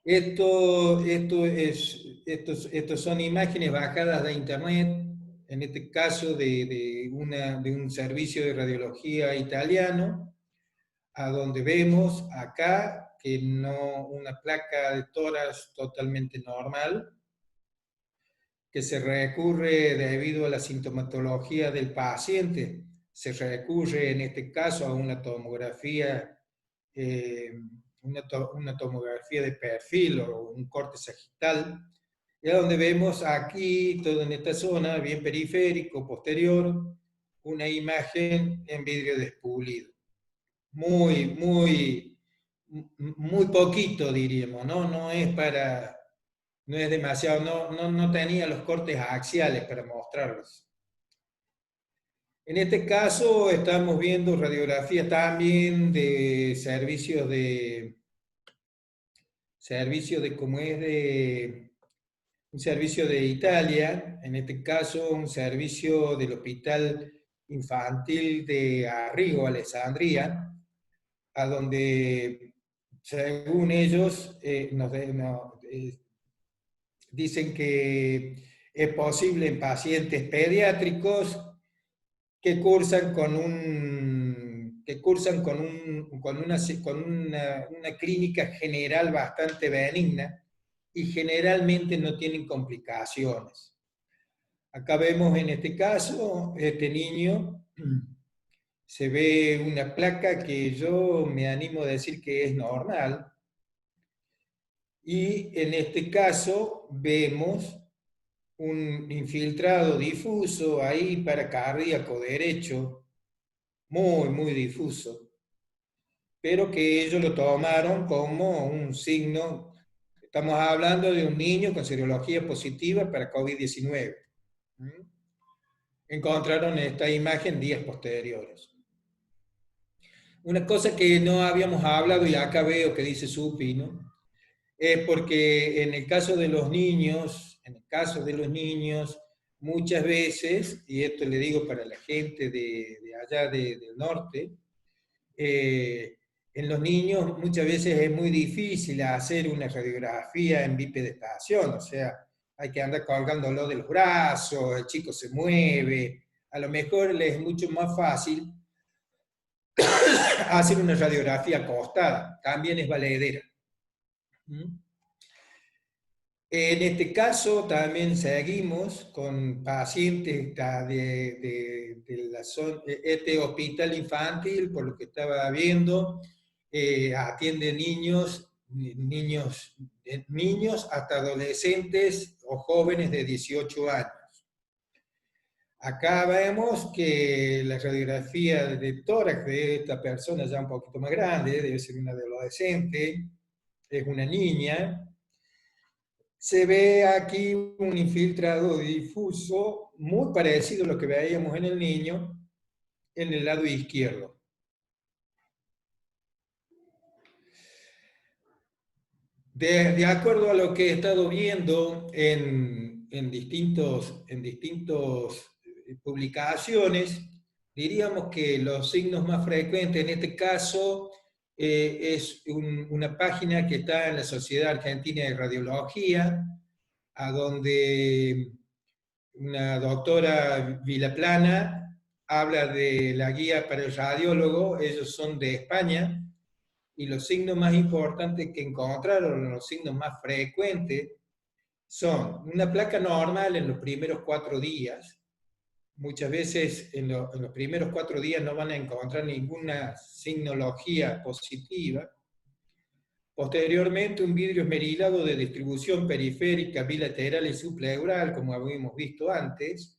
Estos son imágenes bajadas de internet, en este caso de un servicio de radiología italiano, a donde vemos acá que una placa de tórax totalmente normal, que se recurre debido a la sintomatología del paciente, se recurre en este caso a una tomografía, una tomografía de perfil o un corte sagital, y donde vemos aquí, todo en esta zona, bien periférico, posterior, una imagen en vidrio despulido. Muy poquito, diríamos, ¿no? No es demasiado, no tenía los cortes axiales para mostrarlos. En este caso estamos viendo radiografías también de servicios un servicio de Italia, en este caso un servicio del Hospital Infantil de Arrigo, Alessandria, a donde, según ellos, dicen que es posible en pacientes pediátricos que cursan con una clínica general bastante benigna y generalmente no tienen complicaciones. Acá vemos en este caso, este niño, se ve una placa que yo me animo a decir que es normal. Y en este caso vemos un infiltrado difuso ahí para cardíaco derecho, muy difuso, pero que ellos lo tomaron como un signo. Estamos hablando de un niño con serología positiva para COVID-19. Encontraron esta imagen días posteriores. Una cosa que no habíamos hablado, y acá veo que dice Supi, ¿no? Es porque en el caso de los niños, muchas veces, y esto le digo para la gente de allá del norte, en los niños muchas veces es muy difícil hacer una radiografía en bipedestación, o sea, hay que andar colgándolo de los brazos, el chico se mueve, a lo mejor les es mucho más fácil hacer una radiografía acostada, también es valedera. En este caso también seguimos con pacientes de la zona, este hospital infantil, por lo que estaba viendo, atiende niños hasta adolescentes o jóvenes de 18 años. Acá vemos que la radiografía de tórax de esta persona ya un poquito más grande, debe ser una adolescente, es una niña. Se ve aquí un infiltrado difuso muy parecido a lo que veíamos en el niño en el lado izquierdo. De acuerdo a lo que he estado viendo en distintos publicaciones, diríamos que los signos más frecuentes en este caso es una página que está en la Sociedad Argentina de Radiología, a donde una doctora Vilaplana habla de la guía para el radiólogo. Ellos son de España, y los signos más importantes que encontraron, los signos más frecuentes, son una placa normal en los primeros 4 días. Muchas veces en los primeros 4 días no van a encontrar ninguna signología positiva. Posteriormente, un vidrio esmerilado de distribución periférica, bilateral y subpleural, como habíamos visto antes.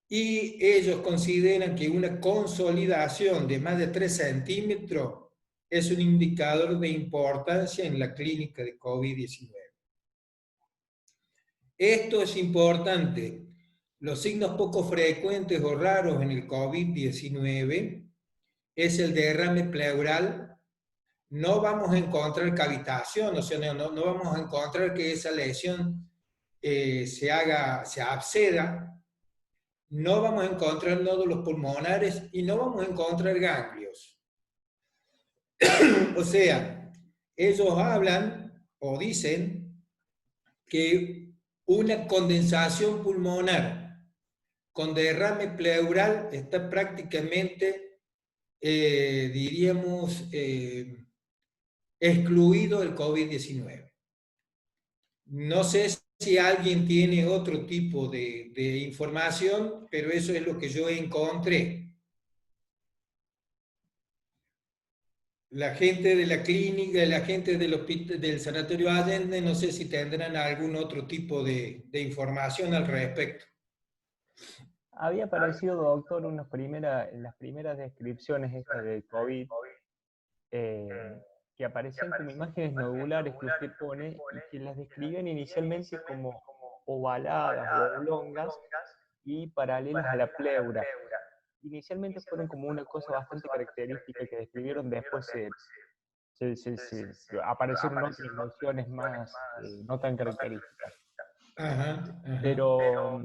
Y ellos consideran que una consolidación de más de 3 centímetros es un indicador de importancia en la clínica de COVID-19. Esto es importante. Los signos poco frecuentes o raros en el COVID-19 es el derrame pleural. No vamos a encontrar cavitación, o sea, no vamos a encontrar que esa lesión se absceda. No vamos a encontrar nódulos pulmonares y no vamos a encontrar ganglios. O sea, ellos hablan o dicen que una condensación pulmonar con derrame pleural está prácticamente, diríamos, excluido del COVID-19. No sé si alguien tiene otro tipo de información, pero eso es lo que yo encontré. La gente de la clínica, la gente del Sanatorio Allende, no sé si tendrán algún otro tipo de información al respecto. Había aparecido, doctor, en las primeras descripciones estas de COVID, que aparecían como imágenes nodulares que usted pone y que las describían inicialmente como ovaladas o oblongas y paralelas a la pleura. Inicialmente fueron como una cosa bastante característica que describieron, después aparecieron otras nociones más no tan características. Ajá. Pero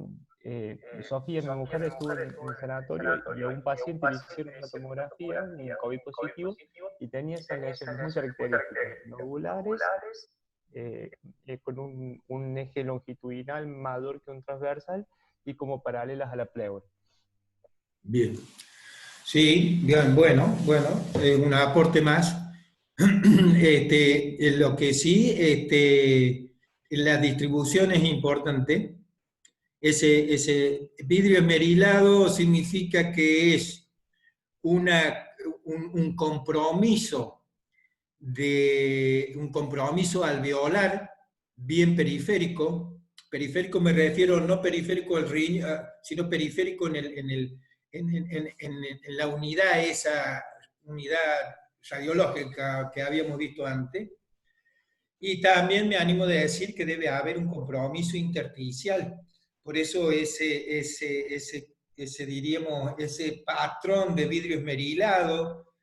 Sofía, mi mujer, estuvo en el sanatorio y a un paciente le hicieron una tomografía, un COVID positivo, y tenía esas lesiones muy características, nodulares, con un eje longitudinal mayor que un transversal y como paralelas a la pleura. Bien. Sí, bien, bueno, un aporte más. Lo que sí, la distribución es importante. Ese vidrio esmerilado significa que es un compromiso alveolar bien periférico. Periférico me refiero no periférico al riñón, sino periférico en la unidad, esa unidad radiológica que habíamos visto antes. Y también me animo a decir que debe haber un compromiso intersticial. Por eso diríamos, ese patrón de vidrio esmerilado.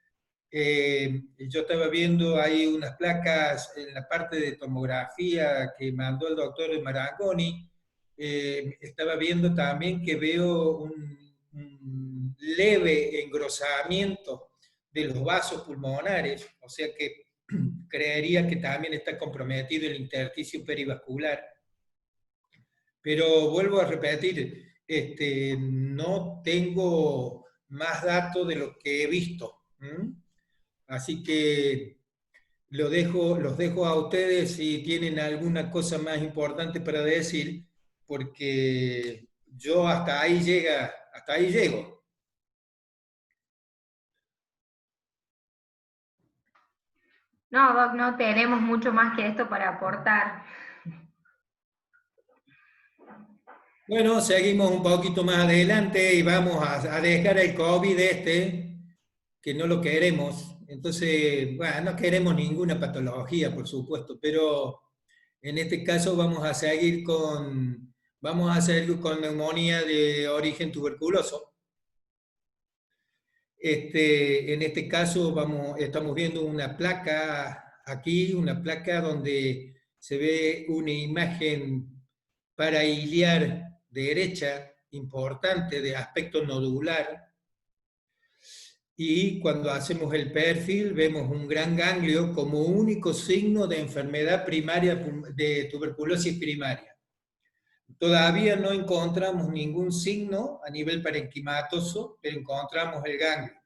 Yo estaba viendo ahí unas placas en la parte de tomografía que mandó el doctor Marangoni. Estaba viendo también que veo un leve engrosamiento de los vasos pulmonares, o sea que creería que también está comprometido el intersticio perivascular. Pero vuelvo a repetir, no tengo más datos de lo que he visto. Así que los dejo a ustedes si tienen alguna cosa más importante para decir, porque yo hasta ahí llego. No, Doc, no tenemos mucho más que esto para aportar. Bueno, seguimos un poquito más adelante y vamos a dejar el COVID que no lo queremos. Entonces, bueno, no queremos ninguna patología, por supuesto, pero en este caso vamos a seguir con neumonía de origen tuberculoso. En este caso estamos viendo una placa aquí, una placa donde se ve una imagen parailiar derecha importante de aspecto nodular, y cuando hacemos el perfil vemos un gran ganglio como único signo de enfermedad primaria, de tuberculosis primaria. Todavía no encontramos ningún signo a nivel parenquimatoso, pero encontramos el ganglio.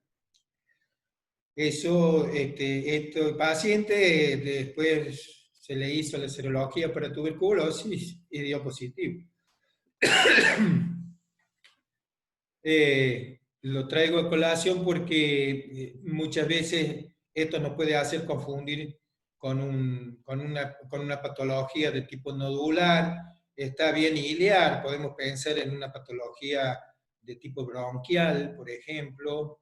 Eso, este paciente después se le hizo la serología para tuberculosis y dio positivo. Lo traigo a colación porque muchas veces esto nos puede hacer confundir con una patología de tipo nodular. Está bien ilear, podemos pensar en una patología de tipo bronquial, por ejemplo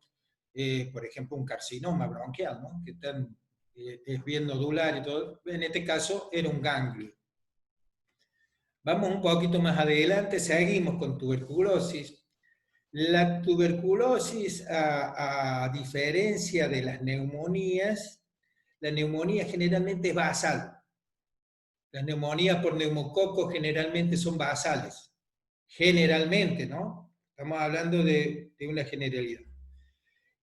un carcinoma bronquial, ¿no? Que es bien nodular y todo. En este caso era un ganglio. Vamos un poquito más adelante, seguimos con tuberculosis. La tuberculosis, a diferencia de las neumonías, la neumonía generalmente es basal. Las neumonías por neumococo generalmente son basales. Generalmente, ¿no? Estamos hablando de una generalidad.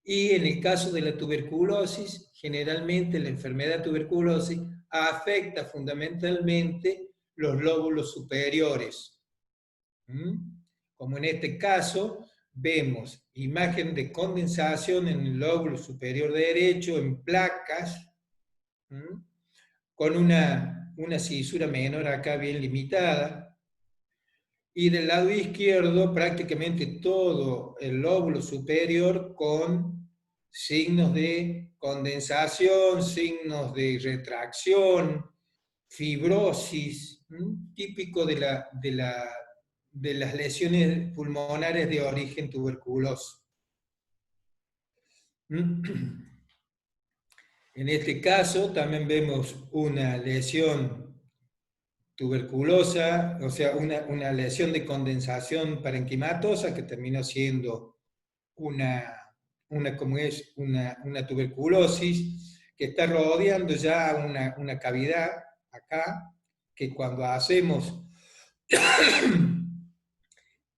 Y en el caso de la tuberculosis, generalmente la enfermedad tuberculosis afecta fundamentalmente los lóbulos superiores. Como en este caso, vemos imagen de condensación en el lóbulo superior derecho en placas, con una cisura menor acá bien limitada, y del lado izquierdo prácticamente todo el lóbulo superior con signos de condensación, signos de retracción, fibrosis, típico de las lesiones pulmonares de origen tuberculoso. En este caso también vemos una lesión tuberculosa, o sea, una lesión de condensación parenquimatosa que terminó siendo una tuberculosis que está rodeando ya una cavidad acá, que cuando hacemos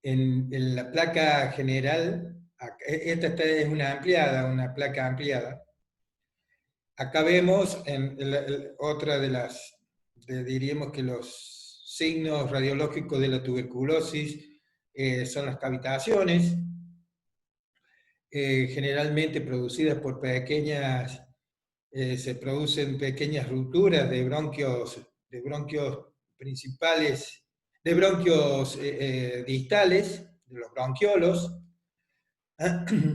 en la placa general, esta es una placa ampliada, acá vemos otra de las, diríamos que los signos radiológicos de la tuberculosis son las cavitaciones, generalmente producidas por se producen pequeñas rupturas de bronquios principales, de bronquios distales, de los bronquiolos,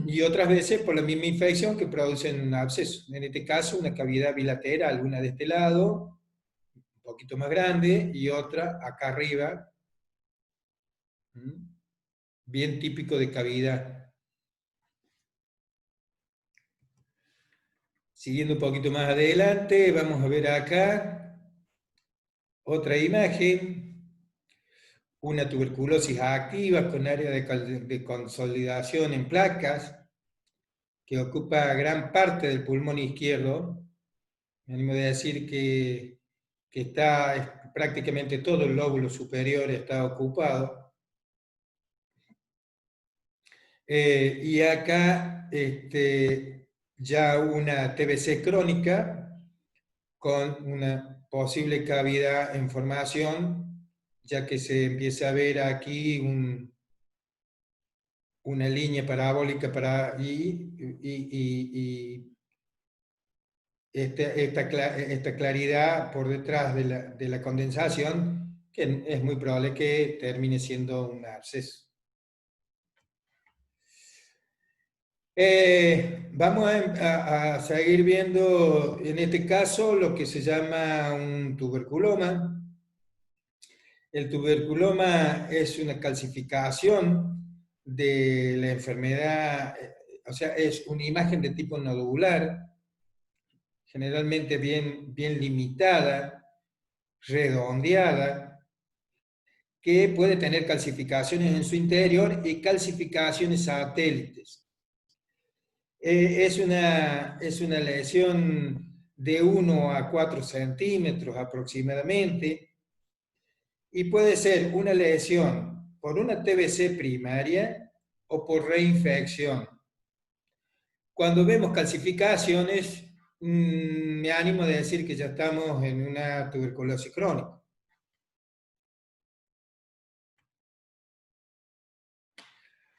y otras veces por la misma infección que producen un absceso. En este caso, una cavidad bilateral, una de este lado, un poquito más grande, y otra acá arriba, bien típico de cavidad. Siguiendo un poquito más adelante, vamos a ver acá otra imagen, una tuberculosis activa con área de consolidación en placas, que ocupa gran parte del pulmón izquierdo. Me animo a decir que prácticamente todo el lóbulo superior está ocupado. Y acá ya una TBC crónica con una posible cavidad en formación, ya que se empieza a ver aquí una línea parabólica y esta claridad por detrás de la condensación, que es muy probable que termine siendo un absceso. Vamos a seguir viendo en este caso lo que se llama un tuberculoma. El tuberculoma es una calcificación de la enfermedad, o sea, es una imagen de tipo nodular, generalmente bien limitada, redondeada, que puede tener calcificaciones en su interior y calcificaciones satélites. Es una lesión de 1 a 4 centímetros aproximadamente, y puede ser una lesión por una TBC primaria o por reinfección. Cuando vemos calcificaciones, me animo a decir que ya estamos en una tuberculosis crónica.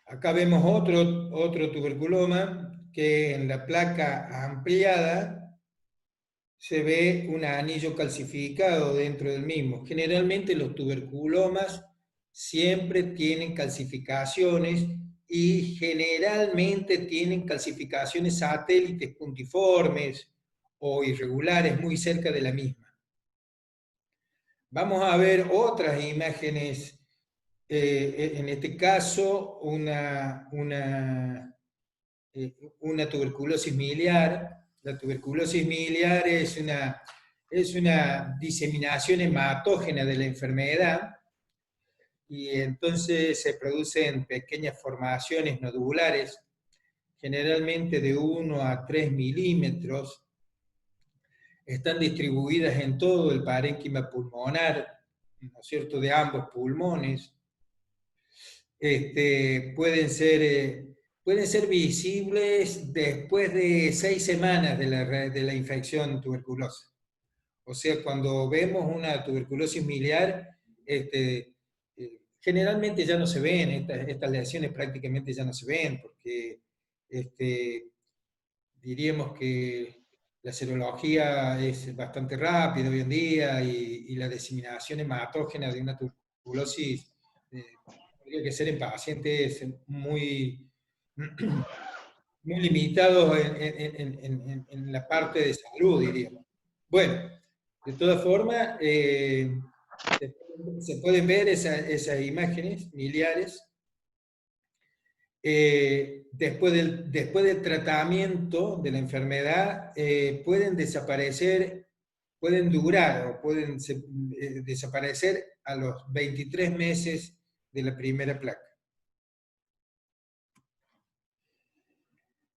Acá vemos otro tuberculoma que en la placa ampliada se ve un anillo calcificado dentro del mismo. Generalmente los tuberculomas siempre tienen calcificaciones y generalmente tienen calcificaciones satélites puntiformes o irregulares muy cerca de la misma. Vamos a ver otras imágenes, en este caso una tuberculosis miliar. La tuberculosis miliar es una diseminación hematógena de la enfermedad, y entonces se producen pequeñas formaciones nodulares, generalmente de 1 a 3 milímetros. Están distribuidas en todo el parénquima pulmonar, ¿no es cierto?, de ambos pulmones. Pueden ser visibles después de 6 semanas de la infección tuberculosa. O sea, cuando vemos una tuberculosis miliar, generalmente ya no se ven, estas lesiones prácticamente ya no se ven, porque diríamos que la serología es bastante rápida hoy en día, y la diseminación hematógena de una tuberculosis tendría que ser en pacientes muy, muy limitados en la parte de salud, diríamos. Bueno, de todas formas, se pueden ver esas imágenes miliares. Después del tratamiento de la enfermedad, pueden desaparecer, pueden durar o pueden desaparecer a los 23 meses de la primera placa.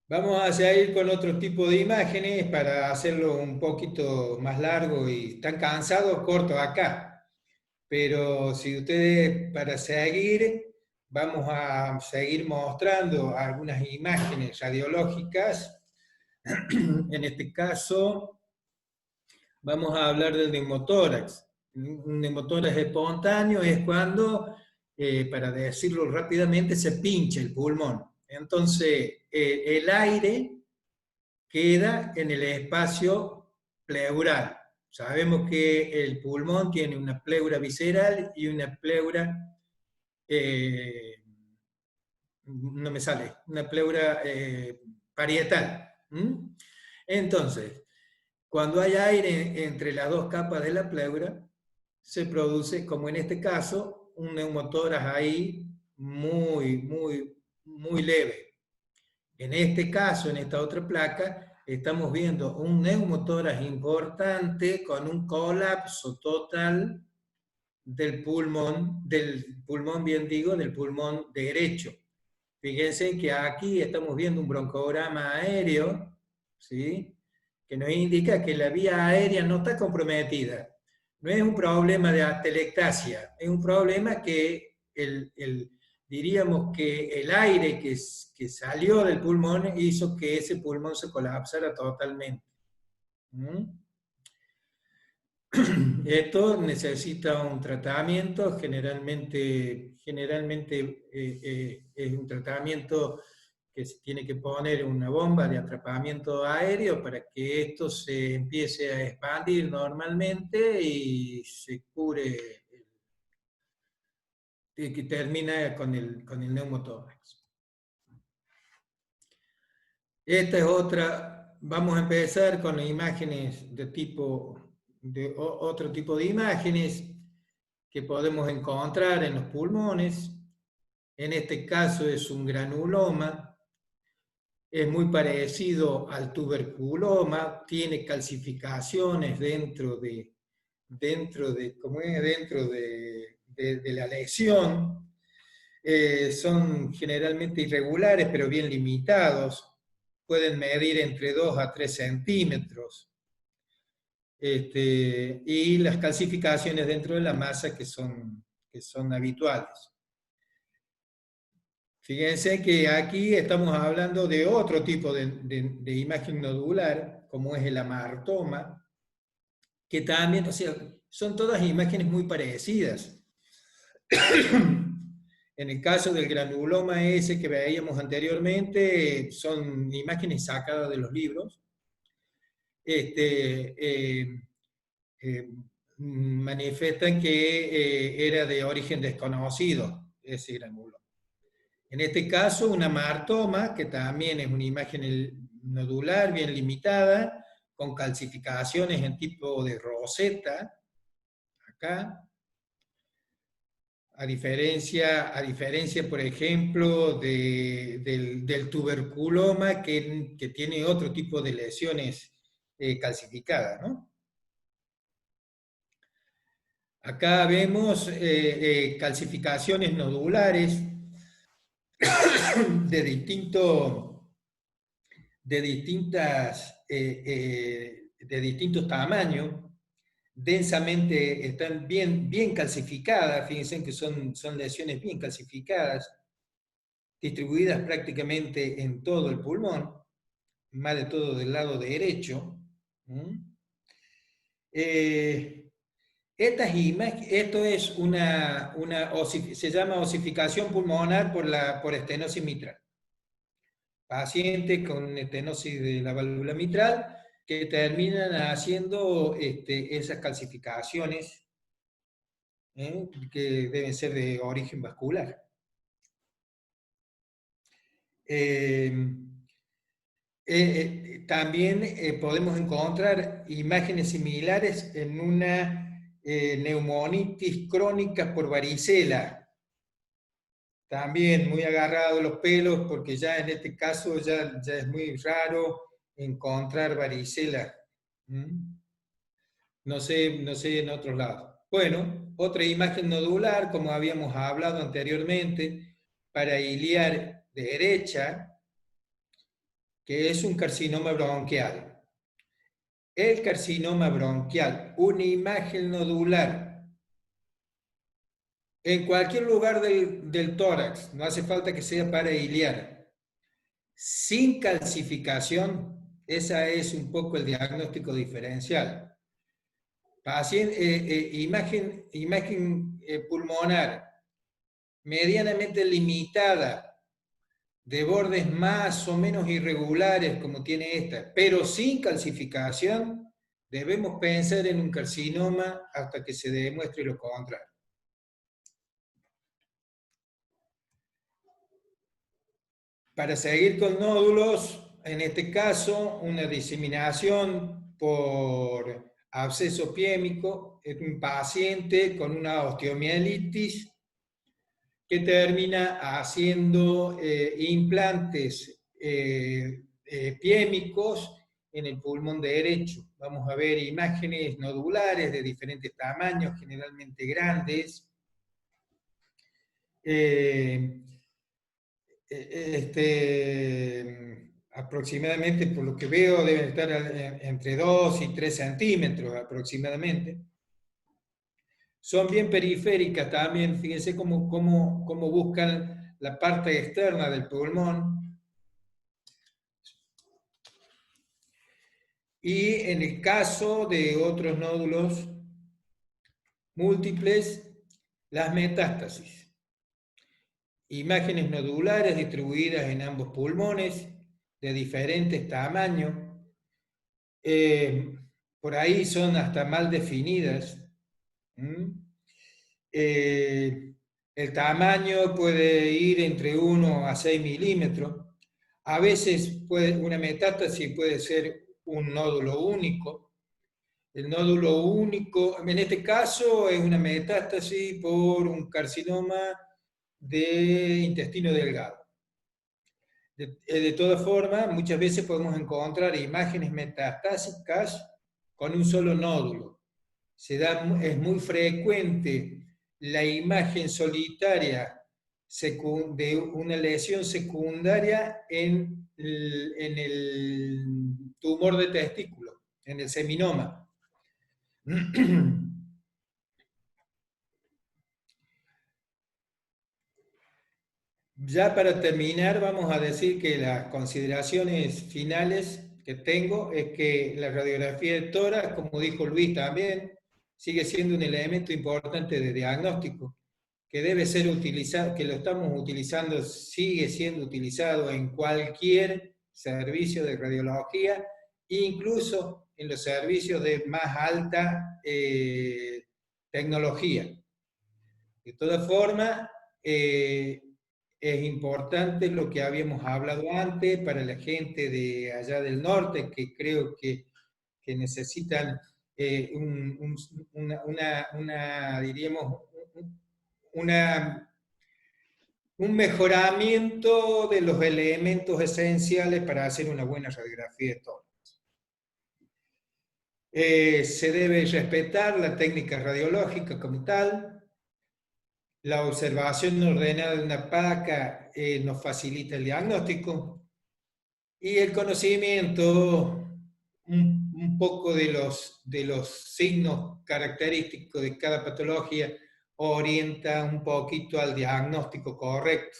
Vamos a seguir con otro tipo de imágenes para hacerlo un poquito más largo, y están cansados, corto acá. Pero si ustedes, para seguir, vamos a seguir mostrando algunas imágenes radiológicas. En este caso, vamos a hablar del neumotórax. Un neumotórax espontáneo es cuando, para decirlo rápidamente, se pincha el pulmón. Entonces, el aire queda en el espacio pleural. Sabemos que el pulmón tiene una pleura visceral y una pleura, no me sale, una pleura parietal. Entonces, cuando hay aire entre las dos capas de la pleura, se produce, como en este caso, un neumotórax ahí muy leve. En este caso, en esta otra placa, estamos viendo un neumotórax importante con un colapso total del pulmón derecho. Fíjense que aquí estamos viendo un broncograma aéreo, ¿sí?, que nos indica que la vía aérea no está comprometida. No es un problema de atelectasia, es un problema que diríamos que el aire que salió del pulmón hizo que ese pulmón se colapsara totalmente. Esto necesita un tratamiento, generalmente es un tratamiento que se tiene que poner una bomba de atrapamiento aéreo para que esto se empiece a expandir normalmente y se cure, que termina con el neumotórax. Esta es otra, vamos a empezar con imágenes de otro tipo de imágenes que podemos encontrar en los pulmones. En este caso es un granuloma, es muy parecido al tuberculoma, tiene calcificaciones dentro de la lesión. Son generalmente irregulares, pero bien limitados. Pueden medir entre 2 a 3 centímetros. Y las calcificaciones dentro de la masa que son habituales. Fíjense que aquí estamos hablando de otro tipo de imagen nodular, como es el amartoma, que también, o sea, son todas imágenes muy parecidas. En el caso del granuloma ese que veíamos anteriormente, son imágenes sacadas de los libros. Manifiestan que era de origen desconocido ese granuloma. En este caso, una martoma, que también es una imagen nodular bien limitada, con calcificaciones en tipo de roseta, acá. A diferencia, por ejemplo, del tuberculoma, que tiene otro tipo de lesiones calcificadas, ¿no? Acá vemos calcificaciones nodulares de distintos tamaños, densamente, están bien calcificadas, fíjense que son lesiones bien calcificadas, distribuidas prácticamente en todo el pulmón, más de todo del lado derecho. Esto es se llama osificación pulmonar por estenosis mitral. Pacientes con estenosis de la válvula mitral que terminan haciendo esas calcificaciones que deben ser de origen vascular. También podemos encontrar imágenes similares en una neumonitis crónica por varicela. También muy agarrado de los pelos, porque ya en este caso ya es muy raro encontrar varicela. No sé en otros lados. Bueno, otra imagen nodular, como habíamos hablado anteriormente, parailiar derecha, que es un carcinoma bronquial. El carcinoma bronquial, una imagen nodular en cualquier lugar del tórax, no hace falta que sea parailiar, sin calcificación, esa es un poco el diagnóstico diferencial. Imagen pulmonar medianamente limitada, de bordes más o menos irregulares como tiene esta, pero sin calcificación, debemos pensar en un carcinoma hasta que se demuestre lo contrario. Para seguir con nódulos, en este caso, una diseminación por absceso piémico en un paciente con una osteomielitis que termina haciendo implantes piémicos en el pulmón derecho. Vamos a ver imágenes nodulares de diferentes tamaños, generalmente grandes. Aproximadamente, por lo que veo, deben estar entre 2 y 3 centímetros aproximadamente. Son bien periféricas también, fíjense cómo buscan la parte externa del pulmón. Y en el caso de otros nódulos múltiples, las metástasis. Imágenes nodulares distribuidas en ambos pulmones, de diferentes tamaños. Por ahí son hasta mal definidas. El tamaño puede ir entre 1 a 6 milímetros. A veces una metástasis puede ser un nódulo único. El nódulo único, en este caso, es una metástasis por un carcinoma de intestino delgado. De todas formas, muchas veces podemos encontrar imágenes metastásicas con un solo nódulo. Es muy frecuente la imagen solitaria de una lesión secundaria en el tumor de testículo, en el seminoma. Ya para terminar, vamos a decir que las consideraciones finales que tengo es que la radiografía de tórax, como dijo Luis también, sigue siendo un elemento importante de diagnóstico. que debe ser utilizado, que lo estamos utilizando, sigue siendo utilizado en cualquier servicio de radiología, incluso en los servicios de más alta tecnología. De todas formas, es importante lo que habíamos hablado antes para la gente de allá del norte, que creo que necesitan diríamos, un mejoramiento de los elementos esenciales para hacer una buena radiografía de tórax. Se debe respetar la técnica radiológica como tal. La observación ordenada de una placa nos facilita el diagnóstico. Y el conocimiento un poco de los signos característicos de cada patología orienta un poquito al diagnóstico correcto.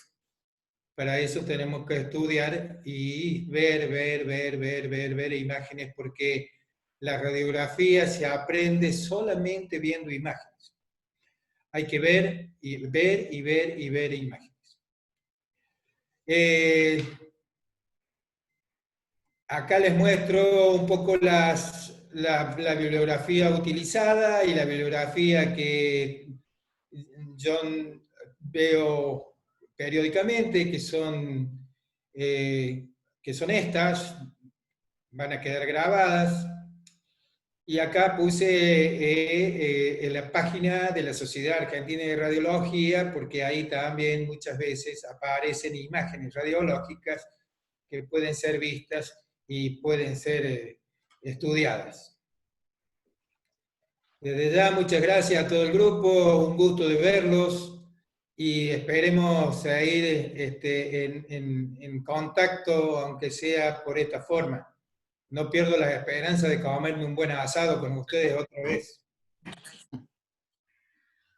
Para eso tenemos que estudiar y ver imágenes, porque la radiografía se aprende solamente viendo imágenes. Hay que ver imágenes. Acá les muestro un poco la bibliografía utilizada y la bibliografía que yo veo periódicamente, que son estas, van a quedar grabadas. Y acá puse en la página de la Sociedad Argentina de Radiología, porque ahí también muchas veces aparecen imágenes radiológicas que pueden ser vistas y pueden ser estudiadas. Desde ya, muchas gracias a todo el grupo, un gusto de verlos, y esperemos seguir en contacto, aunque sea por esta forma. No pierdo la esperanza de comerme un buen asado con ustedes otra vez.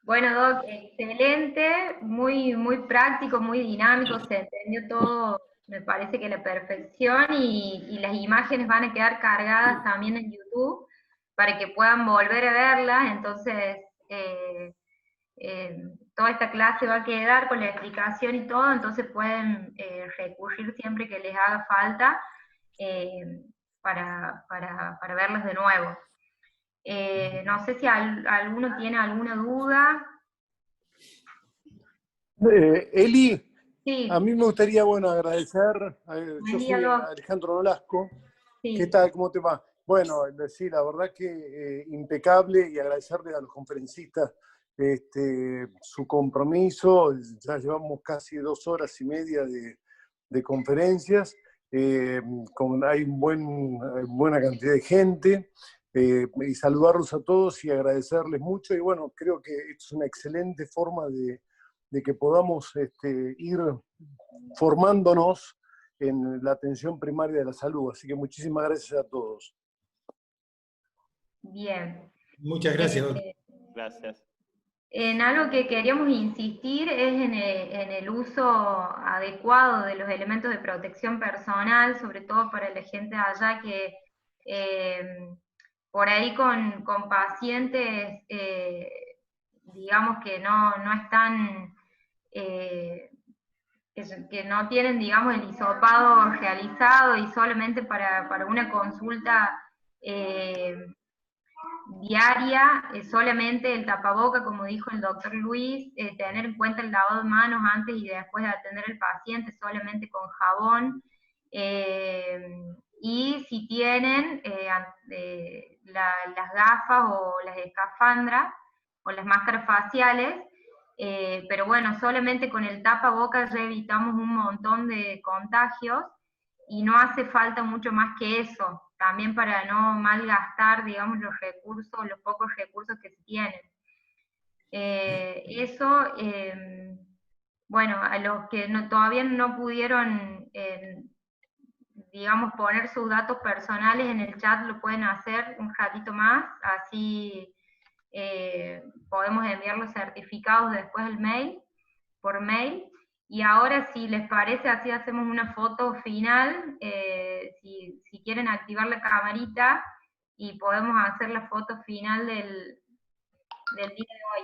Bueno, Doc, excelente, muy, muy práctico, muy dinámico, se entendió todo, me parece que a la perfección, y las imágenes van a quedar cargadas también en YouTube para que puedan volver a verlas. Entonces toda esta clase va a quedar con la explicación y todo, entonces pueden recurrir siempre que les haga falta para verlas de nuevo. No sé si alguno tiene alguna duda. Eli, Sí. a mí me gustaría, agradecer, yo soy Alejandro Nolasco. Sí. ¿Qué tal? ¿Cómo te va? Bueno, sí, la verdad que impecable, y agradecerle a los conferencistas su compromiso. Ya llevamos casi 2 horas y media de conferencias, hay buena cantidad de gente, y saludarlos a todos y agradecerles mucho. Y bueno, creo que es una excelente forma de que podamos ir formándonos en la atención primaria de la salud. Así que muchísimas gracias a todos. Bien. Muchas gracias. Gracias. En algo que queríamos insistir es en el uso adecuado de los elementos de protección personal, sobre todo para la gente de allá que por ahí con pacientes, digamos que no están, que no tienen, digamos, el hisopado realizado, y solamente para una consulta diaria, solamente el tapaboca, como dijo el doctor Luis, tener en cuenta el lavado de manos antes y después de atender al paciente, solamente con jabón, y si tienen las gafas o las escafandras o las máscaras faciales, pero bueno, solamente con el tapabocas ya evitamos un montón de contagios, y no hace falta mucho más que eso, también para no malgastar, digamos, los recursos, los pocos recursos que se tienen. Bueno, a los que todavía no pudieron, digamos, poner sus datos personales en el chat, lo pueden hacer un ratito más, así podemos enviar los certificados después por mail. Y ahora, si les parece, así hacemos una foto final, si quieren activar la camarita, y podemos hacer la foto final del día de hoy.